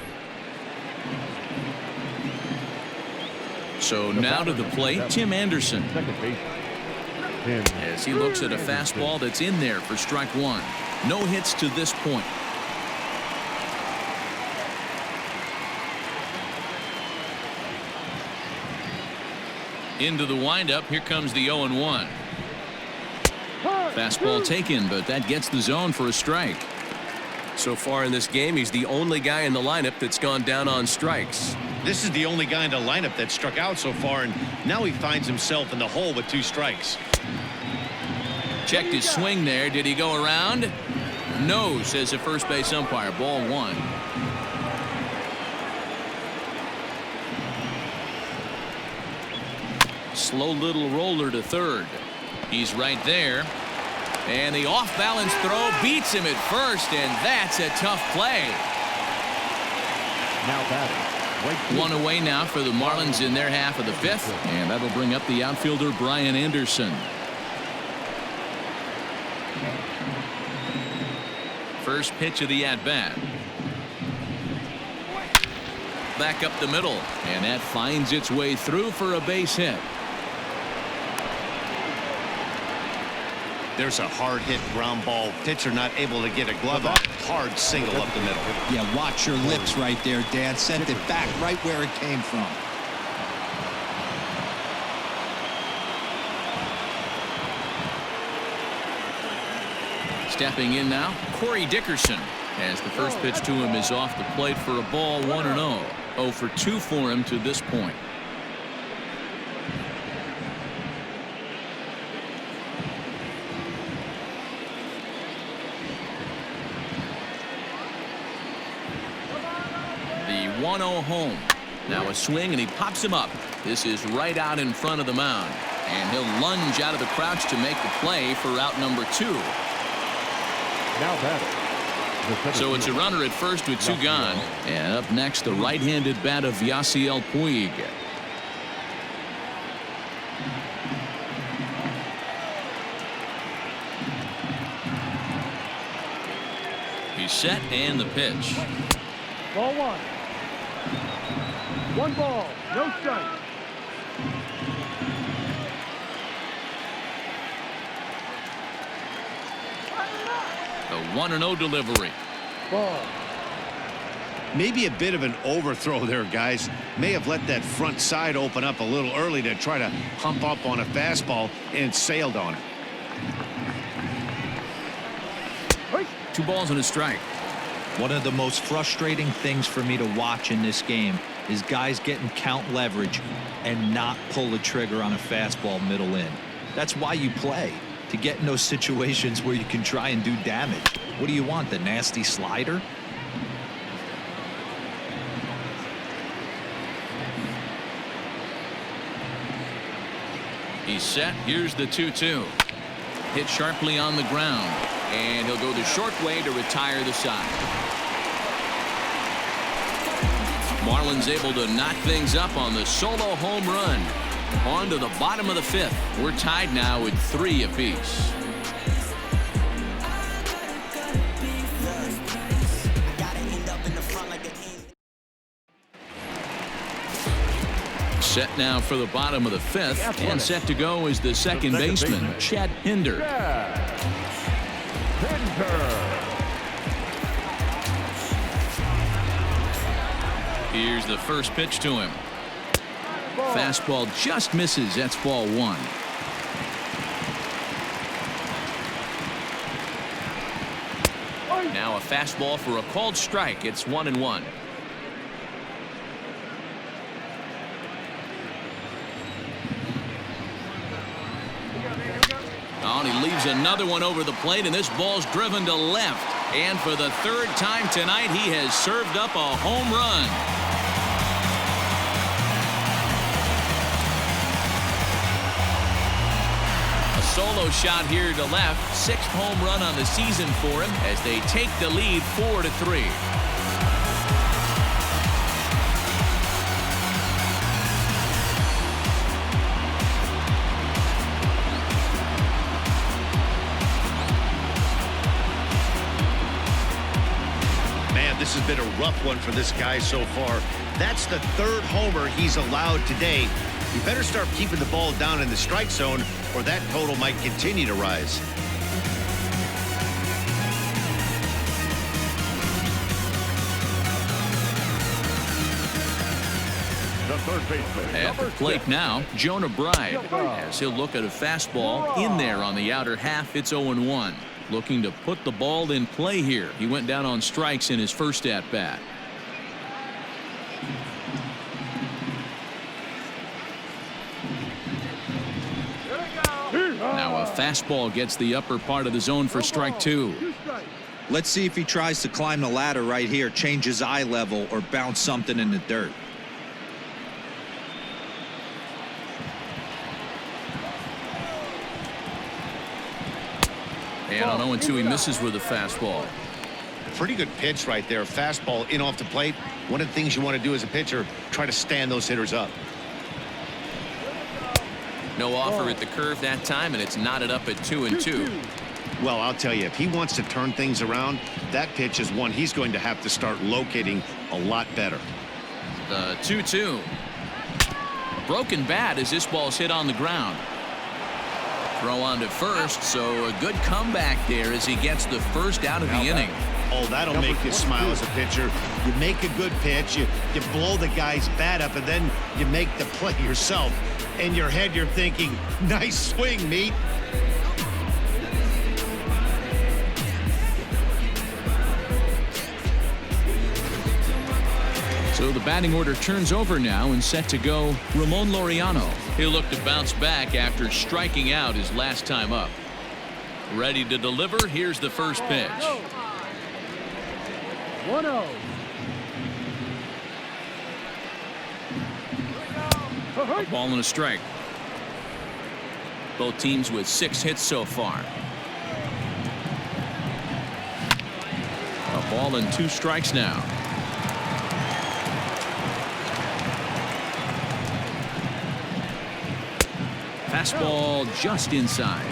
So now to the plate, Tim Anderson. Second base. As he looks at a fastball that's in there for strike 1. No hits to this point. Into the windup. Here comes the 0-1. Fastball taken, but that gets the zone for a strike. So far in this game, he's the only guy in the lineup that's gone down on strikes. This is the only guy in the lineup that struck out so far, and now he finds himself in the hole with 2 strikes. Checked his swing there. Did he go around? No, says the first base umpire. Ball 1. Slow little roller to third. He's right there. And the off-balance throw beats him at first, and that's a tough play. Now batting. One away now for the Marlins in their half of the 5th, and that'll bring up the outfielder Brian Anderson. First pitch of the at-bat. Back up the middle, and that finds its way through for a base hit. There's a hard hit ground ball. Pitcher not able to get a glove on it. Hard single up the middle. Yeah, watch your lips right there, Dan. Sent it back right where it came from. Stepping in now, Corey Dickerson, as the first pitch to him is off the plate for a ball 1-0. 0 for 2 for him to this point. The 1-0 home. Now a swing, and he pops him up. This is right out in front of the mound, and he'll lunge out of the crouch to make the play for out number 2. Now batting. So it's a runner at first with 2 gone. And up next, the right-handed bat of Yasiel Puig. He's set, and the pitch. Ball 1. 1 ball, no strike. The 1-0 delivery. Ball. Maybe a bit of an overthrow there, guys. May have let that front side open up a little early to try to hump up on a fastball and sailed on it. 2 balls and a strike. One of the most frustrating things for me to watch in this game is guys getting count leverage and not pull the trigger on a fastball middle in. That's why you play, to get in those situations where you can try and do damage. What do you want, the nasty slider? He's set. Here's the 2-2. Hit sharply on the ground, and he'll go the short way to retire the side. Marlins able to knock things up on the solo home run. On to the bottom of the 5th. We're tied now with 3 apiece. Set now for the bottom of the 5th, and set to go is the second baseman, Chad Pinder. Here's the first pitch to him. Fastball just misses. That's ball 1. Now a fastball for a called strike. It's 1-1. leaves another one over the plate, and this ball's driven to left. And for the third time tonight, he has served up a home run. A solo shot here to left. 6th home run on the season for him as they take the lead 4-3. This has been a rough one for this guy so far. That's the 3rd homer he's allowed today. You better start keeping the ball down in the strike zone, or that total might continue to rise. The third baseman. At the plate now, Jonah Bride, as he'll look at a fastball in there on the outer half. It's 0-1. Looking to put the ball in play here. He went down on strikes in his first at-bat. Now a fastball gets the upper part of the zone for strike 2. Let's see if he tries to climb the ladder right here, change his eye level, or bounce something in the dirt. And on 0-2, he misses with a fastball. Pretty good pitch right there. Fastball in off the plate. One of the things you want to do as a pitcher, try to stand those hitters up. No offer at the curve that time, and it's knotted up at 2-2. Well, I'll tell you, if he wants to turn things around, that pitch is one he's going to have to start locating a lot better. The 2-2. Broken bat as this ball's hit on the ground. Throw on to first, so a good comeback there as he gets the first out of the inning. Oh, that'll make you smile as a pitcher. You make a good pitch, you blow the guy's bat up, and then you make the play yourself. In your head, you're thinking, nice swing, meat. So the batting order turns over now and set to go Ramon Laureano. He'll look to bounce back after striking out his last time up. Ready to deliver. Here's the first pitch. 1-0. A ball and a strike. Both teams with 6 hits so far. A ball and 2 strikes now. Fastball just inside.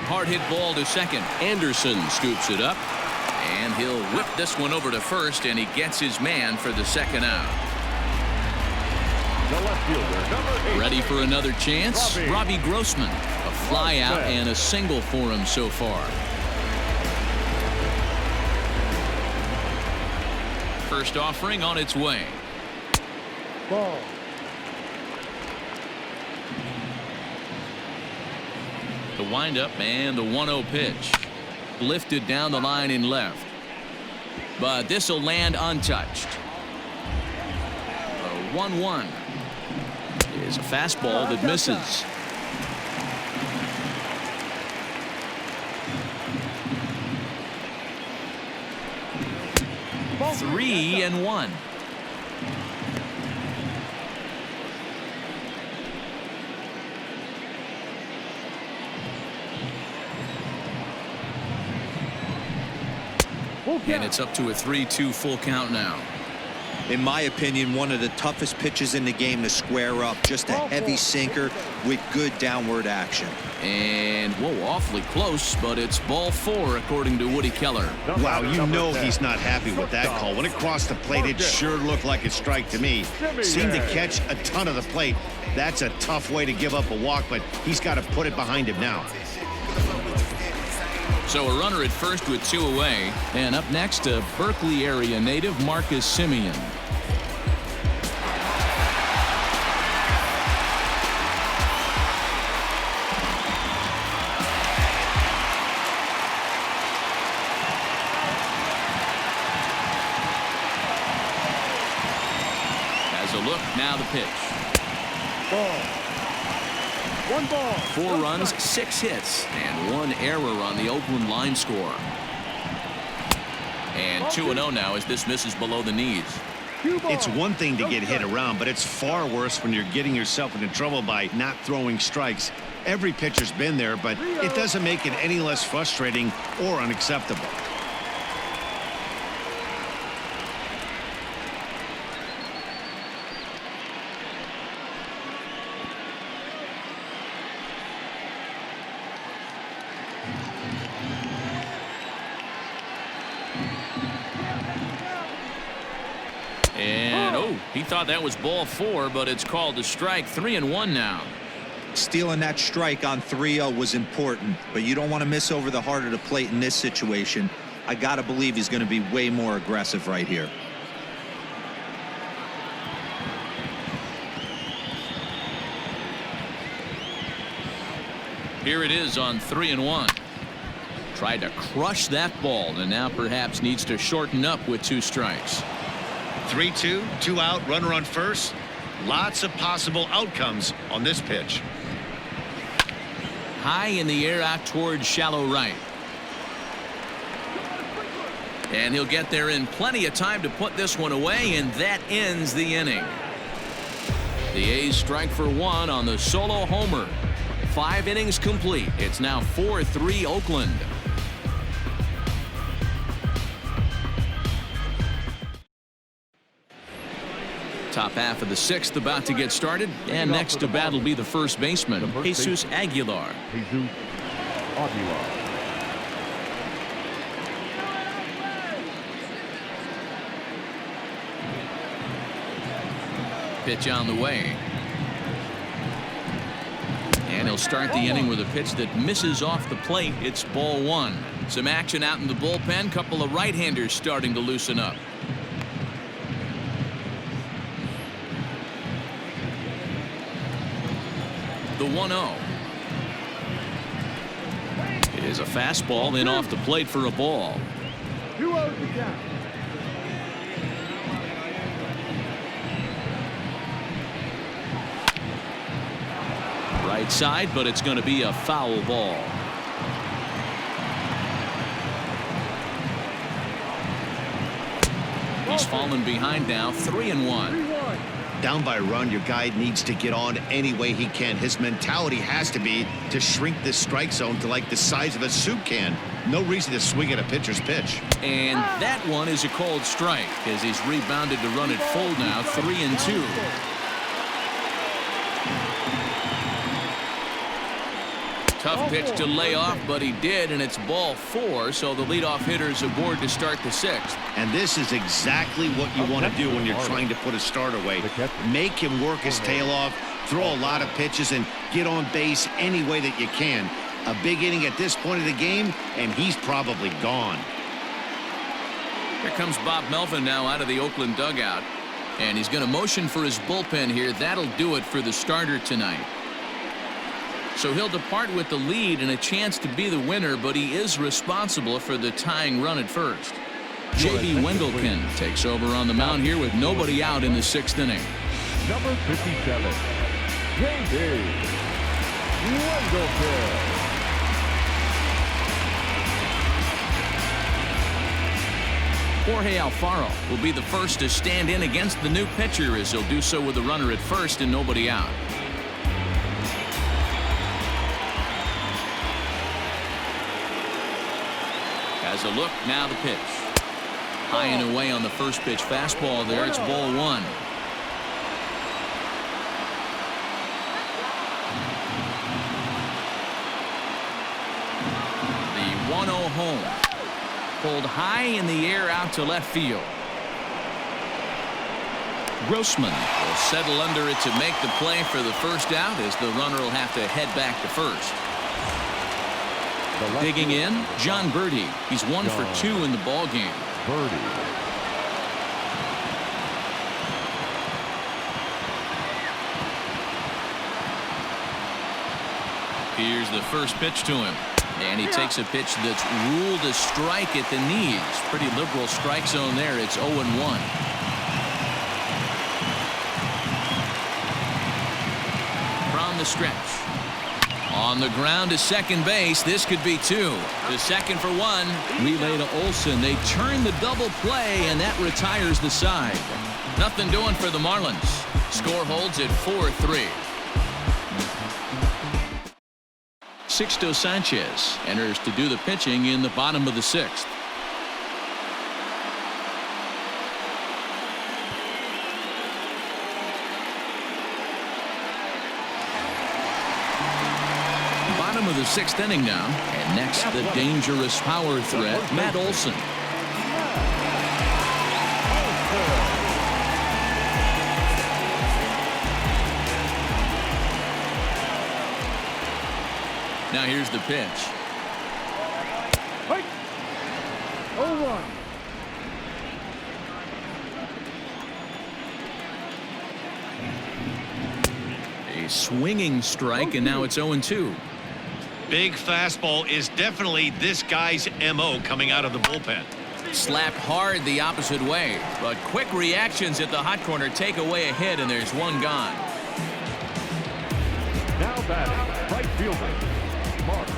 Hard hit ball to second. Anderson scoops it up, and he'll whip this one over to first, and he gets his man for the second out. The left fielder, number 8. Ready for another chance? Robbie Grossman. A fly out and a single for him so far. First offering on its way. Ball. The windup and the 1-0 pitch. Lifted down the line in left. But this will land untouched. A 1-1 is a fastball that misses. Ball 3-1. And it's up to a 3-2 full count now. In my opinion, one of the toughest pitches in the game to square up. Just a heavy sinker with good downward action. And, whoa, awfully close, but it's ball 4, according to Woody Keller. Wow, you know he's not happy with that call. When it crossed the plate, it sure looked like a strike to me. Seemed to catch a ton of the plate. That's a tough way to give up a walk, but he's got to put it behind him now. So a runner at first with 2 away. And up next, a Berkeley area native, Marcus Simeon. As a look now Now the pitch. Ball. 1 ball. 4 runs, 6 hits, and 1 error on the Oakland line score. And 2-0 now as this misses below the knees. It's one thing to get hit around, but it's far worse when you're getting yourself into trouble by not throwing strikes. Every pitcher's been there, but it doesn't make it any less frustrating or unacceptable. And he thought that was ball 4, but it's called a strike. 3-1 now. Stealing that strike on 3-0 was important, but you don't want to miss over the heart of the plate in this situation. I got to believe he's going to be way more aggressive right here. Here it is on 3-1. Tried to crush that ball and now perhaps needs to shorten up with 2 strikes. 3-2, 2 out, runner on first. Lots of possible outcomes on this pitch. High in the air out towards shallow right. And he'll get there in plenty of time to put this one away, and that ends the inning. The A's strike for 1 on the solo homer. 5 innings complete. It's now 4-3 Oakland. Top half of the 6th about to get started, and next to bat will be the first baseman, Jesus Aguilar. Jesus Aguilar. Pitch on the way. And he'll start the inning with a pitch that misses off the plate. It's ball 1. Some action out in the bullpen. Couple of right-handers starting to loosen up. The 1-0. It is a fastball in off the plate for a ball. 2-0 to count. Right side, but it's going to be a foul ball. He's fallen behind now, 3-1. Down by a run, your guy needs to get on any way he can. His mentality has to be to shrink this strike zone to like the size of a soup can. No reason to swing at a pitcher's pitch. And that one is a called strike as he's rebounded to run it full now, 3-2. Tough pitch to lay off, but he did, and it's ball 4, so the leadoff hitter's aboard to start the 6th. And this is exactly what you want to do when you're trying to put a start away. Make him work his tail off, throw a lot of pitches, and get on base any way that you can. A big inning at this point of the game, and he's probably gone. Here comes Bob Melvin now out of the Oakland dugout, and he's going to motion for his bullpen here. That'll do it for the starter tonight. So he'll depart with the lead and a chance to be the winner, but he is responsible for the tying run at first. J.B. Wendelken takes over on the mound here with nobody out in the 6th inning. Number 57, J.B. Wendelken. Jorge Alfaro will be the first to stand in against the new pitcher as he'll do so with a runner at first and nobody out. As a look, now the pitch. High and away on the first pitch fastball there. It's ball 1. The 1-0 home. Pulled high in the air out to left field. Grossman will settle under it to make the play for the first out as the runner will have to head back to first. Digging in, John Birdie. He's 1 for 2 in the ball game. Birdie. Here's the first pitch to him. And he takes a pitch that's ruled a strike at the knees. Pretty liberal strike zone there. It's 0-1. down the stretch. On the ground to second base. This could be two. To second for one. Relay to Olsen. They turn the double play, and that retires the side. Nothing doing for the Marlins. Score holds at 4-3. Sixto Sanchez enters to do the pitching in the bottom of the sixth. Bottom of the sixth inning now, and next the dangerous power threat, Matt Olson. Now here's the pitch. Wait. 0-1. A swinging strike, and now it's 0-2. Big fastball is definitely this guy's MO coming out of the bullpen. Slapped hard the opposite way, but quick reactions at the hot corner take away a hit, and there's one gone. Now batting, right fielder, Mark.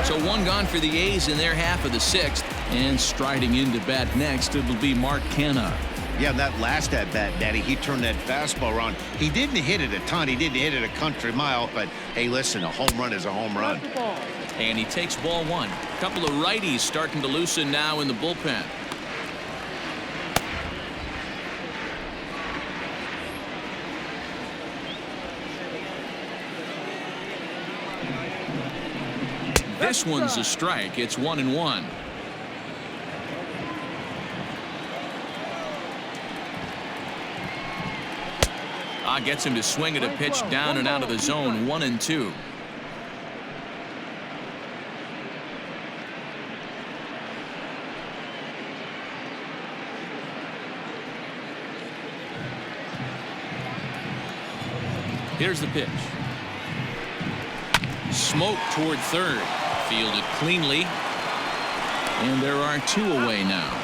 So one gone for the A's in their half of the sixth, and striding into bat next, it'll be Mark Canha. Yeah, that last at bat, Daddy, he turned that fastball around. He didn't hit it a ton. He didn't hit it a country mile, but hey, listen, a home run is a home run. And he takes ball one. A couple of righties starting to loosen now in the bullpen. This one's a strike. It's 1-1. Gets him to swing at a pitch down and out of the zone. 1-2. Here's the pitch. Smoke toward third. Fielded cleanly. And there are two away now.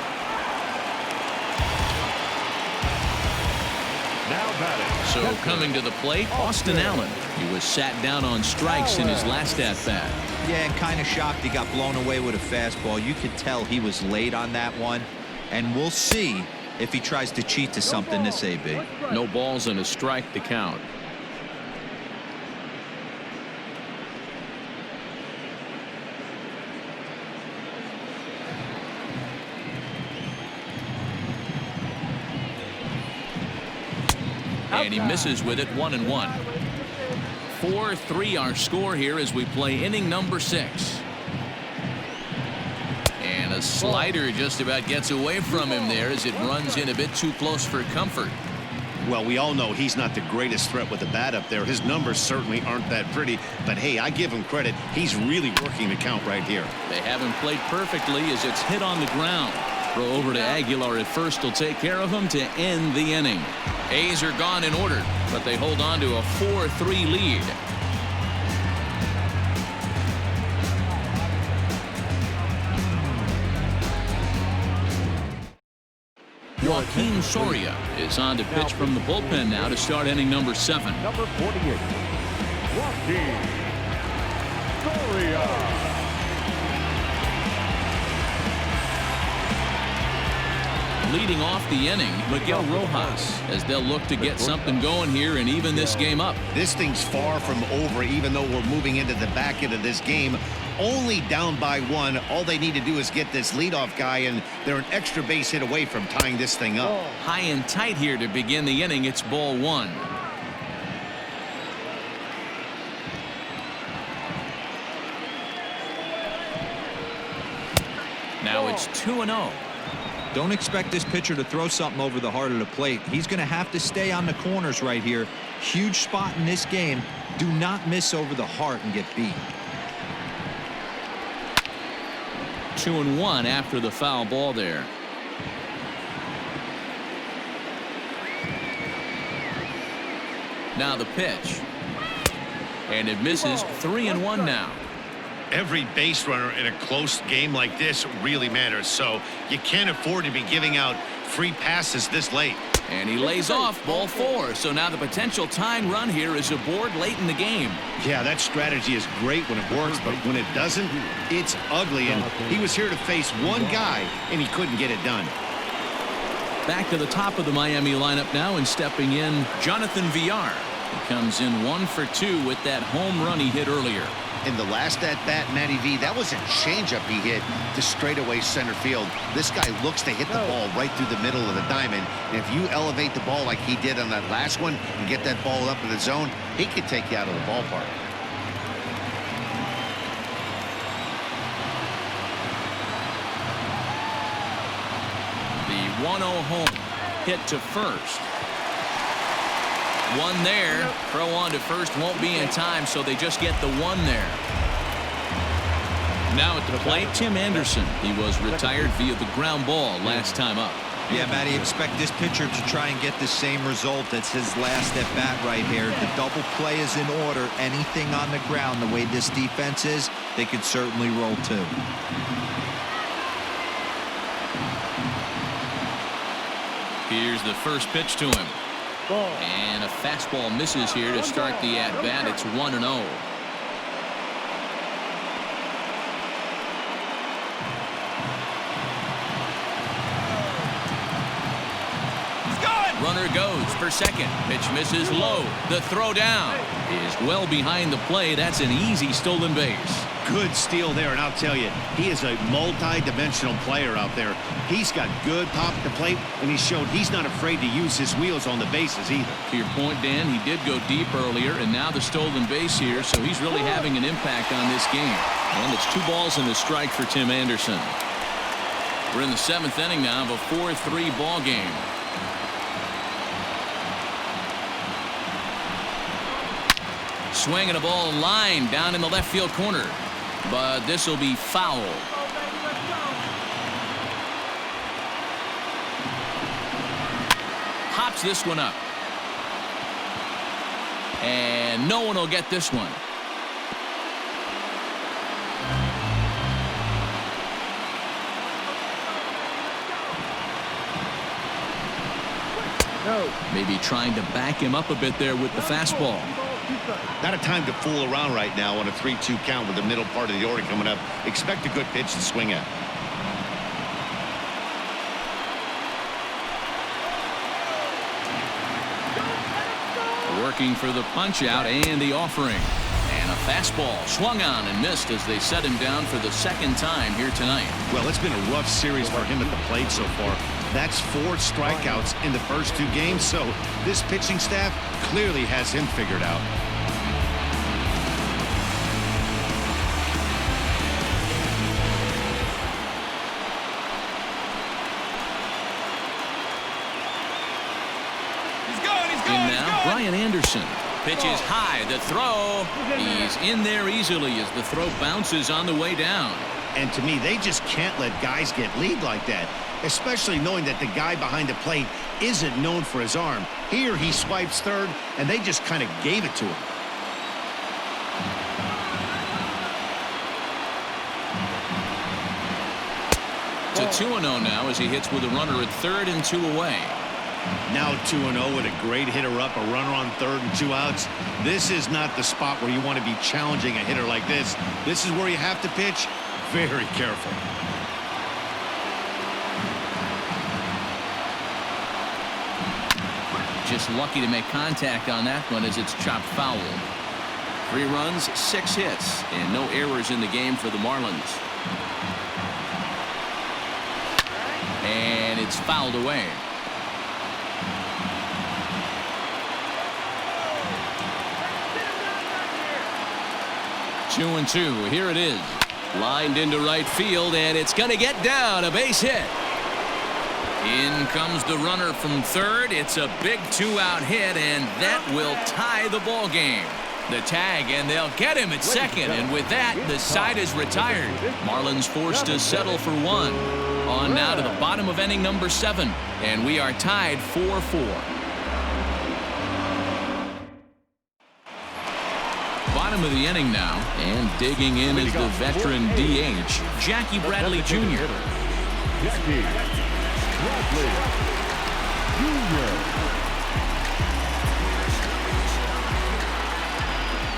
So coming to the plate, Austin Allen. He was sat down on strikes in his last at-bat. Yeah, and kind of shocked he got blown away with a fastball. You could tell he was late on that one. And we'll see if he tries to cheat to something this AB. No balls and a strike to count. And he misses with it. 1-1. 4-3 our score here as we play inning number 6. And a slider just about gets away from him there as it runs in a bit too close for comfort. Well, we all know he's not the greatest threat with the bat up there. His numbers certainly aren't that pretty, but hey, I give him credit. He's really working the count right here. They haven't played perfectly as it's hit on the ground. Throw over to Aguilar at first will take care of him to end the inning. A's are gone in order, but they hold on to a 4-3 lead. Joaquin Soria is on to pitch from the bullpen now to start inning number 7. Number 48, Joaquin Soria. Leading off the inning, Miguel Rojas, as they'll look to get something going here and even this game up. This thing's far from over, even though we're moving into the back end of this game. Only down by 1. All they need to do is get this leadoff guy, and they're an extra base hit away from tying this thing up. High and tight here to begin the inning. It's ball 1. Now it's 2-0. Don't expect this pitcher to throw something over the heart of the plate. He's going to have to stay on the corners right here. Huge spot in this game. Do not miss over the heart and get beat. 2-1 after the foul ball there. Now the pitch. And it misses. 3-1 now. Every base runner in a close game like this really matters, so you can't afford to be giving out free passes this late. And he lays off ball 4. So now the potential tying run here is aboard late in the game. Yeah, that strategy is great when it works, but when it doesn't, it's ugly. And he was here to face one guy, and he couldn't get it done. Back to the top of the Miami lineup now, and stepping in, Jonathan Villar. He comes in 1 for 2 with that home run he hit earlier. In the last at-bat, Matty V, that was a changeup he hit to straightaway center field. This guy looks to hit the ball right through the middle of the diamond. And if you elevate the ball like he did on that last one and get that ball up in the zone, he could take you out of the ballpark. The 1-0 home hit to first. One there. Throw on to first won't be in time, so they just get the 1 there. Now at the plate, Tim Anderson. He was retired via the ground ball last time up. Yeah, Matty, expect this pitcher to try and get the same result as his last at bat right here. The double play is in order. Anything on the ground, the way this defense is, they could certainly roll too. Here's the first pitch to him. And a fastball misses here to start the at-bat. It's 1-0. Runner goes for second. Pitch misses low. The throw down is well behind the play. That's an easy stolen base. Good steal there, and I'll tell you, he is a multi-dimensional player out there. He's got good pop at the plate, and he showed he's not afraid to use his wheels on the bases either. To your point, Dan, he did go deep earlier, and now the stolen base here, so he's really having an impact on this game. And it's 2 balls and a strike for Tim Anderson. We're in the 7th inning now of a 4-3 ball game. Swinging a ball line down in the left field corner, but this will be foul. Hops this one up, and no one will get this one. Maybe trying to back him up a bit there with the fastball. Not a time to fool around right now on a 3-2 count with the middle part of the order coming up. Expect a good pitch to swing at. Working for the punch out and the offering. And a fastball swung on and missed as they set him down for the 2nd time here tonight. Well, it's been a rough series for him at the plate so far. That's 4 strikeouts in the first 2 games, so this pitching staff clearly has him figured out. And now Brian Anderson. Pitch is high. The throw. He's in there easily as the throw bounces on the way down. And to me, they just can't let guys get lead like that, especially knowing that the guy behind the plate isn't known for his arm. Here he swipes third, and they just kind of gave it to him. To 2-0 now as he hits with a runner at third and 2 away. Now 2-0 with a great hitter up, a runner on third and 2 outs. This is not the spot where you want to be challenging a hitter like this. This is where you have to pitch very careful. Just lucky to make contact on that one as it's chopped foul. 3 runs, 6 hits, and no errors in the game for the Marlins. And it's fouled away. 2-2. Here it is. Lined into right field, and it's going to get down. A base hit. In comes the runner from third. It's a big 2-out hit, and that will tie the ball game. The tag, and they'll get him at second. And with that, the side is retired. Marlins forced to settle for 1. On now to the bottom of inning number 7, and we are tied 4-4. Bottom of the inning now, and digging in is the veteran DH, Jackie Bradley Jr. Jr.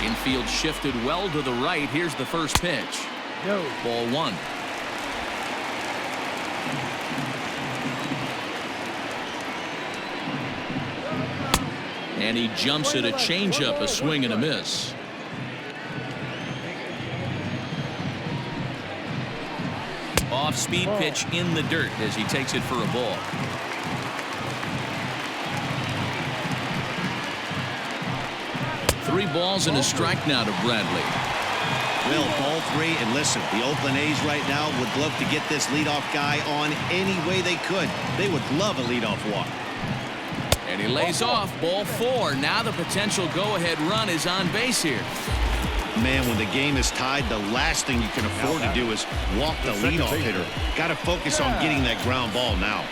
Infield shifted well to the right. Here's the first pitch. No. Ball 1. And he jumps at a changeup, a swing and a miss. Off-speed pitch in the dirt as he takes it for a ball. Three balls and a strike now to Bradley. Well, ball 3, and listen, the Oakland A's right now would love to get this leadoff guy on any way they could. They would love a leadoff walk. And he lays off. Ball 4. Now the potential go-ahead run is on base here. Man, when the game is tied, the last thing you can afford to do is walk the leadoff hitter. Got to focus on getting that ground ball now.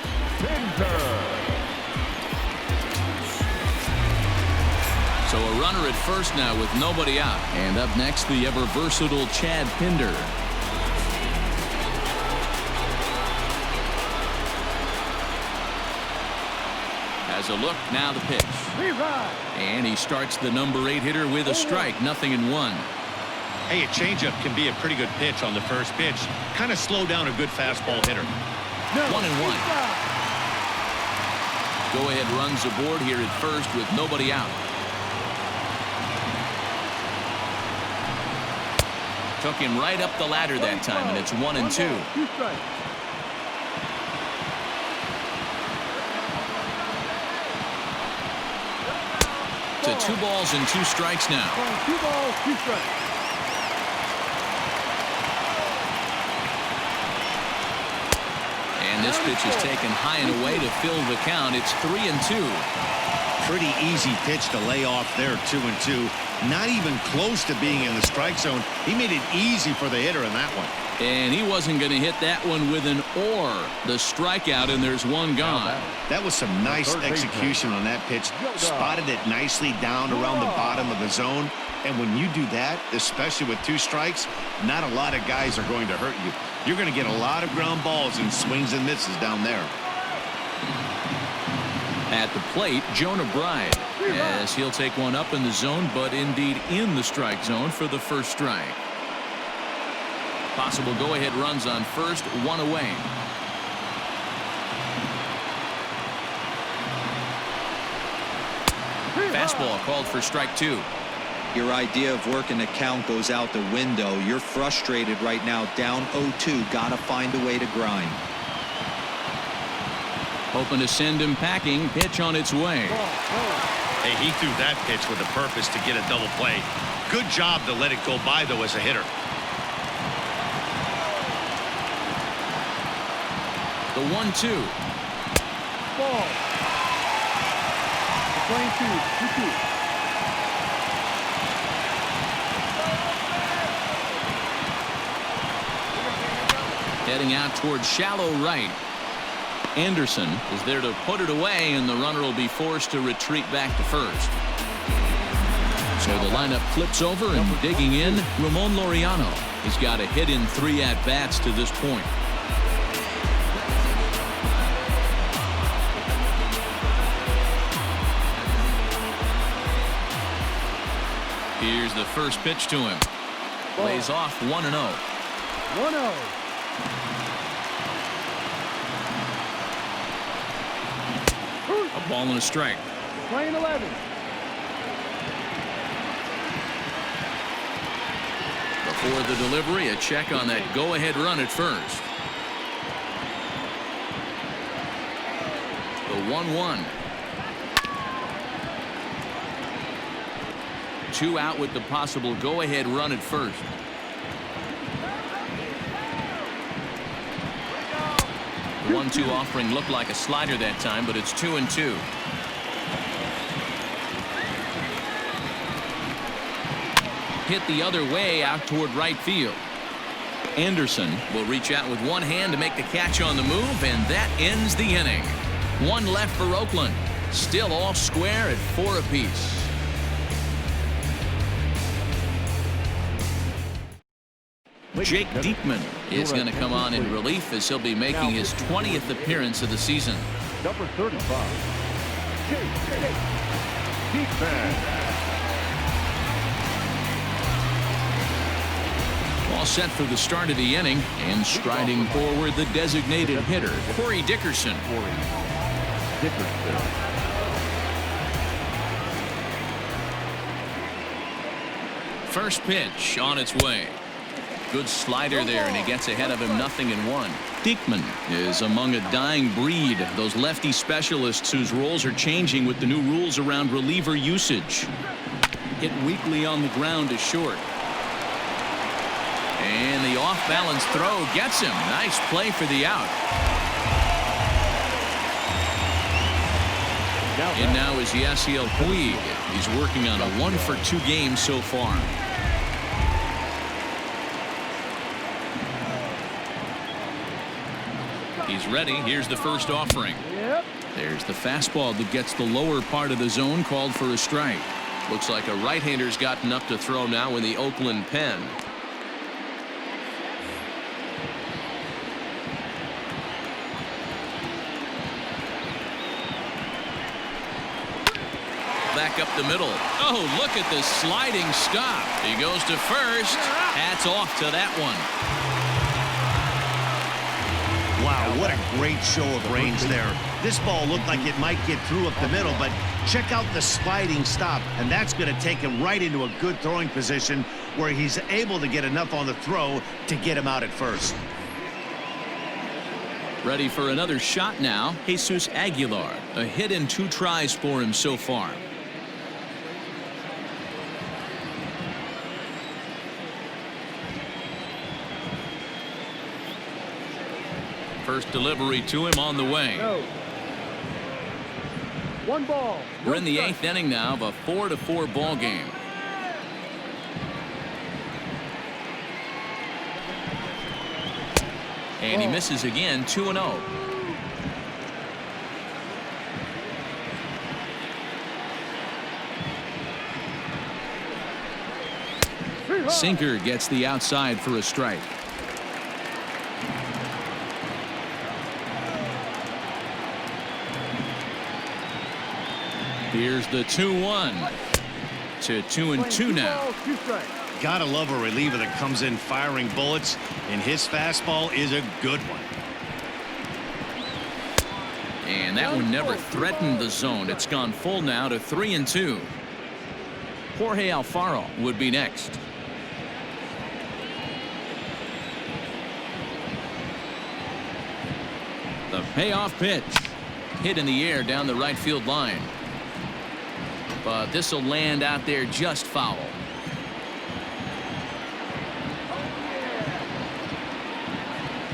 So a runner at first now with nobody out. And up next, the ever-versatile Chad Pinder. Has a look, now the pitch. And he starts the number 8 hitter with a strike, 0-1. Hey, a changeup can be a pretty good pitch on the first pitch. Kind of slow down a good fastball hitter. 1-1. Go-ahead runs aboard here at first with nobody out. Took him right up the ladder that time, and it's 1-2. To 2 balls and 2 strikes now. 2 balls, 2 strikes. And this pitch is taken high and away to fill the count. It's 3-2. Pretty easy pitch to lay off there, 2-2. Not even close to being in the strike zone. He made it easy for the hitter in that one. And he wasn't going to hit that one with an or. The strikeout, and there's one gone. That was some nice execution on that pitch. Spotted it nicely down around the bottom of the zone. And when you do that, especially with 2 strikes, not a lot of guys are going to hurt you. You're going to get a lot of ground balls and swings and misses down there. At the plate, Jonah Bride, as he'll take one up in the zone, but indeed in the strike zone for the first strike. Possible go-ahead runs on first, 1 away. Fastball called for strike 2. Your idea of working the count goes out the window. You're frustrated right now, down 0-2. Gotta find a way to grind. Hoping to send him packing. Pitch on its way. Hey, he threw that pitch with a purpose to get a double play. Good job to let it go by, though, as a hitter. The 1-2. Ball. Playing 2-2. Heading out towards shallow right. Anderson is there to put it away, and the runner will be forced to retreat back to first. So the lineup flips over, and digging in, Ramon Laureano. He's got a hit in 3 at-bats to this point. Here's the first pitch to him. Lays off 1-0. 1-0. A ball and a strike. Playing 11. Before the delivery, a check on that go-ahead run at first. The 1-1. 2 out with the possible go-ahead run at first. The 1-2 offering looked like a slider that time, but it's 2-2. Hit the other way out toward right field. Anderson will reach out with one hand to make the catch on the move, and that ends the inning. 1 left for Oakland. Still all square at 4 apiece. Jake Diekman is going to come on in relief as he'll be making his 20th appearance of the season. Number 35. Defense. All set for the start of the inning, and striding forward the designated hitter, Corey Dickerson. First pitch on its way. Good slider there, and he gets ahead of him 0-1. Diekman is among a dying breed, those lefty specialists whose roles are changing with the new rules around reliever usage. Hit weakly on the ground is short. And the off-balance throw gets him. Nice play for the out. And now is Yasiel Puig. He's working on a 1-for-2 game so far. He's ready. Here's the first offering. There's the fastball that gets the lower part of the zone, called for a strike. Looks like a right-hander's gotten up to throw now in the Oakland pen. Back up the middle. Oh, look at this sliding stop. He goes to first. Hats off to that one. Wow, what a great show of range there. This ball looked like it might get through up the middle, but check out the sliding stop, and that's going to take him right into a good throwing position where he's able to get enough on the throw to get him out at first. Ready for another shot now, Jesus Aguilar. A hit in 2 tries for him so far. First delivery to him on the way. No. 1 ball. We're in the 8th inning now of a 4-4 ball game. And he misses again, 2-0. Sinker gets the outside for a strike. Here's the 2-1 to 2-2 now. Gotta love a reliever that comes in firing bullets, and his fastball is a good one. And that one never threatened the zone. It's gone full now to 3-2. Jorge Alfaro would be next. The payoff pitch. Hit in the air down the right field line. But this will land out there just foul.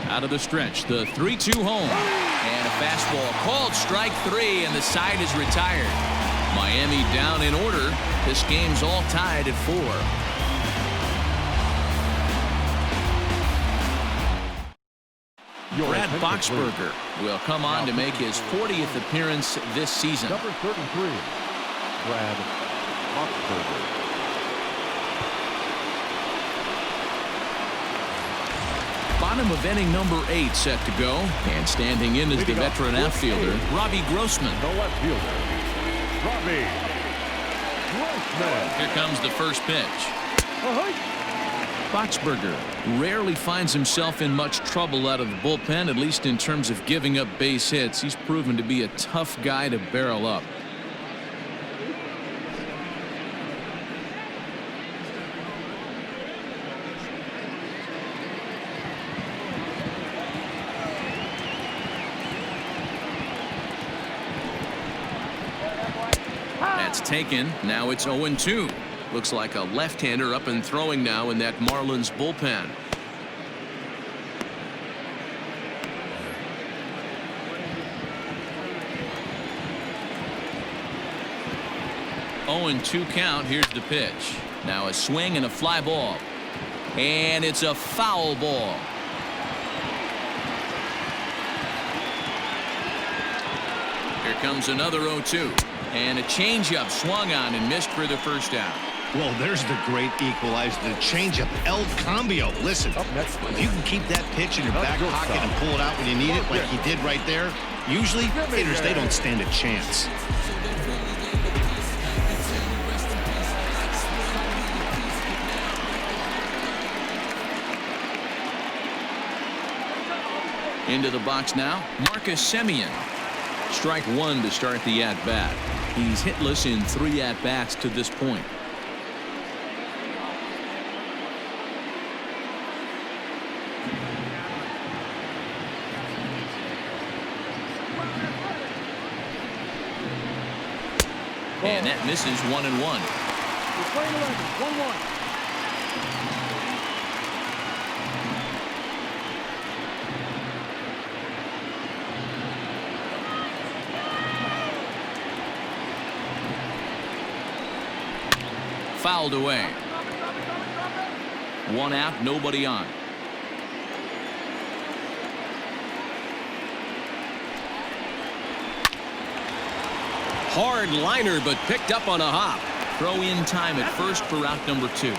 Out of the stretch, the 3-2 home. And a fastball called strike 3, and the side is retired. Miami down in order. This game's all tied at 4. Brad Boxberger will come on to make his 40th appearance this season. Number 33, Brad Boxberger. Bottom of inning number 8 set to go, and standing in is the veteran outfielder Robbie Grossman. The left fielder, Robbie Grossman. Here comes the first pitch. Boxberger rarely finds himself in much trouble out of the bullpen, at least in terms of giving up base hits. He's proven to be a tough guy to barrel up. That's taken. Now it's 0-2. Looks like a left-hander up and throwing now in that Marlins bullpen. Oh, 0-2 count. Here's the pitch. Now a swing and a fly ball. And it's a foul ball. Here comes another 0-2. And a changeup swung on and missed for the first out. Well, there's the great equalizer, the changeup El Cambio. Listen, Up next, if you can keep that pitch in your back pocket and pull it out when you need it, like he did right there, usually hitters, they don't stand a chance. Into the box now, Marcus Semien. Strike one to start the at-bat. He's hitless in 3 at-bats to this point. And that misses 1-1. It's lane 11, 1-1. Fouled away. 1 out, nobody on. Hard liner, but picked up on a hop. Throw in time at first for out number 2. Now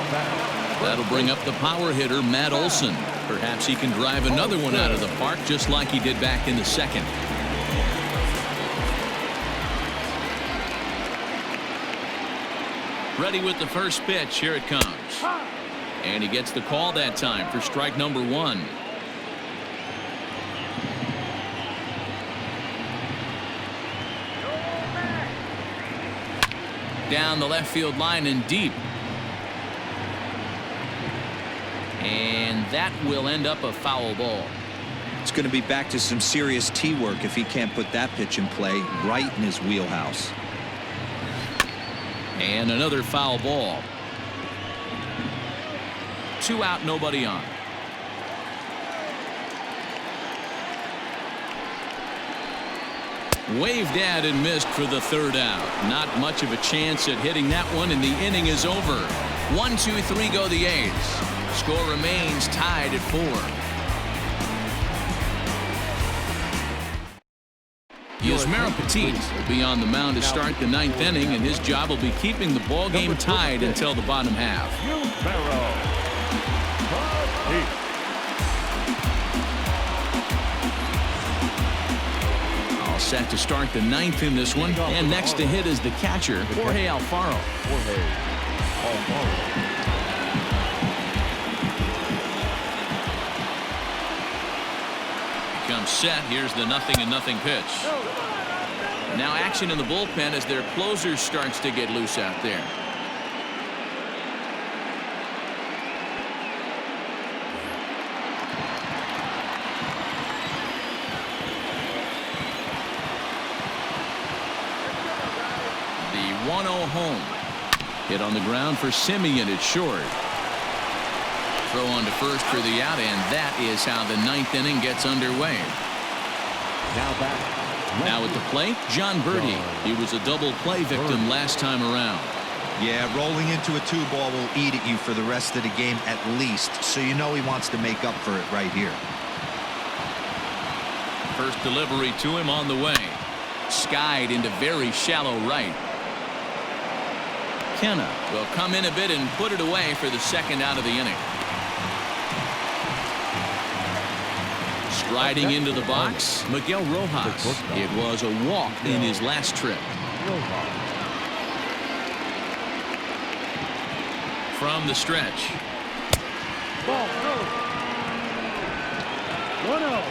back. That'll bring up the power hitter, Matt Olson. Perhaps he can drive another one out of the park just like he did back in the second. Ready with the first pitch. Here it comes. And he gets the call that time for strike number 1. Down the left field line and deep. And that will end up a foul ball. It's going to be back to some serious tee work if he can't put that pitch in play right in his wheelhouse. And another foul ball. 2 out, nobody on. Waved at and missed for the 3rd out. Not much of a chance at hitting that one, and the inning is over. 1, 2, 3 go the A's. Score remains tied at 4. Yusmeiro Petit will be on the mound to start the 9th inning, and his job will be keeping the ball game tied until the bottom half. All set to start the 9th in this one, and next to hit is the catcher, Jorge Alfaro. Comes set. Here's the 0-0 pitch. Now action in the bullpen as their closer starts to get loose out there. The 1-0 home. Hit on the ground for Semien. It's short. Throw on to first for the out, and that is how the 9th inning gets underway. Now at the plate, John Birdie. He was a double play victim last time around. Yeah, rolling into a 2-ball will eat at you for the rest of the game at least, so you know he wants to make up for it right here. First delivery to him on the way. Skied into very shallow right. Kenna will come in a bit and put it away for the 2nd out of the inning. Riding into the box, Miguel Rojas. It was a walk in his last trip. From the stretch. Ball, 1-0.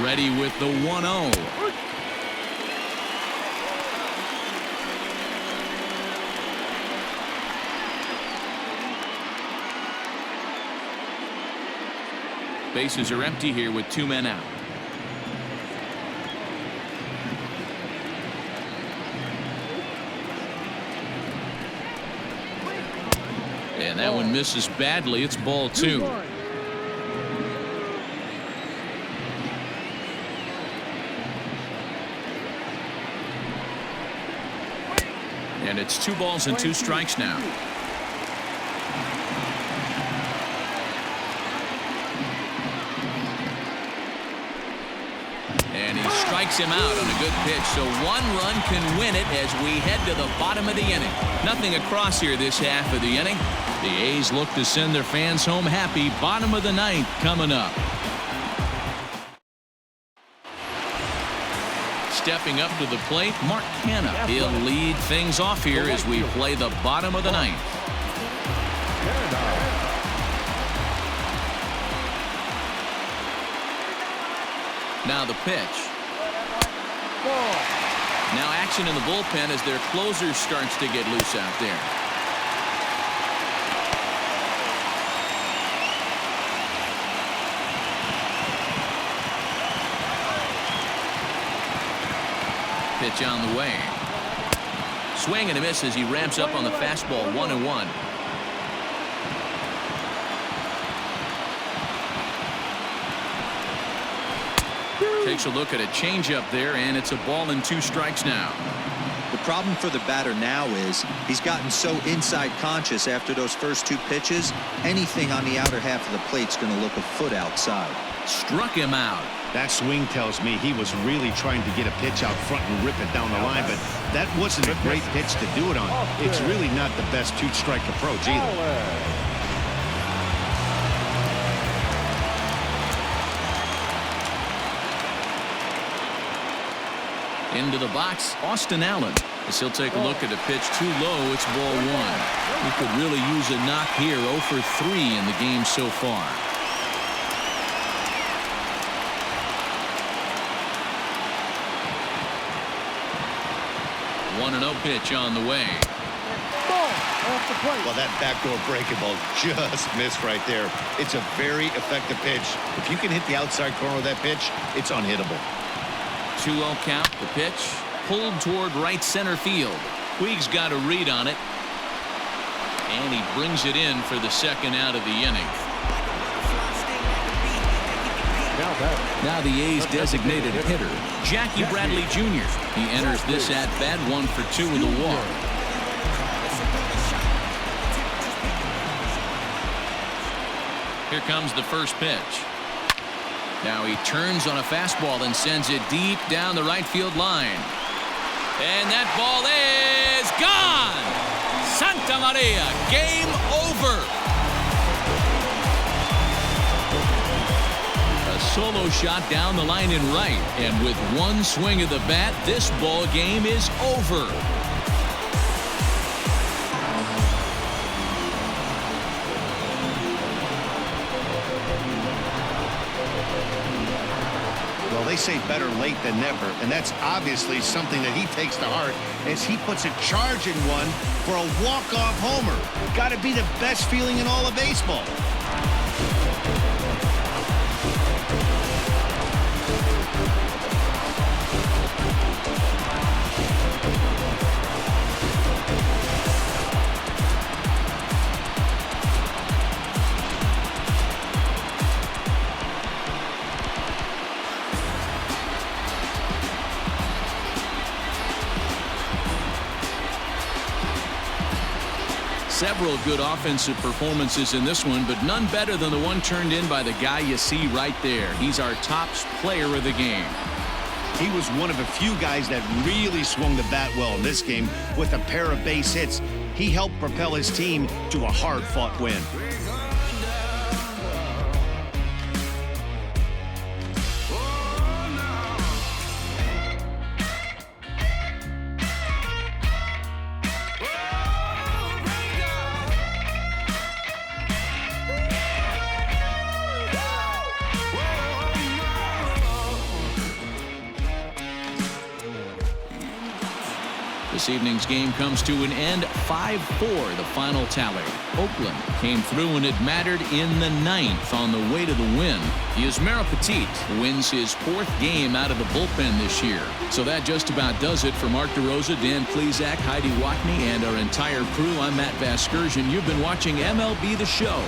Ready with the 1-0. Bases are empty here with 2 men out. And that one misses badly. It's ball 2. And it's 2 balls and 2 strikes now. And he strikes him out on a good pitch. So one run can win it as we head to the bottom of the inning. Nothing across here this half of the inning. The A's look to send their fans home happy. Bottom of the ninth coming up. Stepping up to the plate, Mark Hanna. He'll lead things off here as we play the bottom of the ninth. Now the pitch. Now action in the bullpen as their closer starts to get loose out there. Pitch on the way. Swing and a miss as he ramps up on the fastball. 1-1. Takes a look at a changeup there, and it's a ball and 2 strikes now. The problem for the batter now is he's gotten so inside conscious after those first 2 pitches. Anything on the outer half of the plate's going to look a foot outside. Struck him out. That swing tells me he was really trying to get a pitch out front and rip it down the line, but that wasn't a great pitch to do it on. It's really not the best 2-strike approach either. Into the box, Austin Allen. As he'll take a look at a pitch too low, it's ball 1. He could really use a knock here. 0 for 3 in the game so far. One 1-0 pitch on the way. Well, that backdoor breaking ball just missed right there. It's a very effective pitch. If you can hit the outside corner of that pitch, it's unhittable. 2-0 count. The pitch pulled toward right center field. Puig's got a read on it, and he brings it in for the second out of the inning. Now the A's designated hitter, Jackie Bradley Jr. He enters this at bat 1 for 2 with a walk. Here comes the first pitch. Now he turns on a fastball and sends it deep down the right field line. And that ball is gone. Santa Maria, game over. A solo shot down the line in right. And with one swing of the bat, this ball game is over. Well, they say better late than never, and that's obviously something that he takes to heart as he puts a charge in one for a walk-off homer. Got to be the best feeling in all of baseball. Several good offensive performances in this one, but none better than the one turned in by the guy you see right there. He's our top player of the game. He was one of a few guys that really swung the bat well in this game with a pair of base hits. He helped propel his team to a hard-fought win. This evening's game comes to an end. 5-4 the final tally. Oakland came through when it mattered in the 9th on the way to the win. Yusmeiro Petit wins his 4th game out of the bullpen this year. So that just about does it for Mark DeRosa, Dan Plesac, Heidi Watney, and our entire crew. I'm Matt Vasgersian. You've been watching MLB The Show.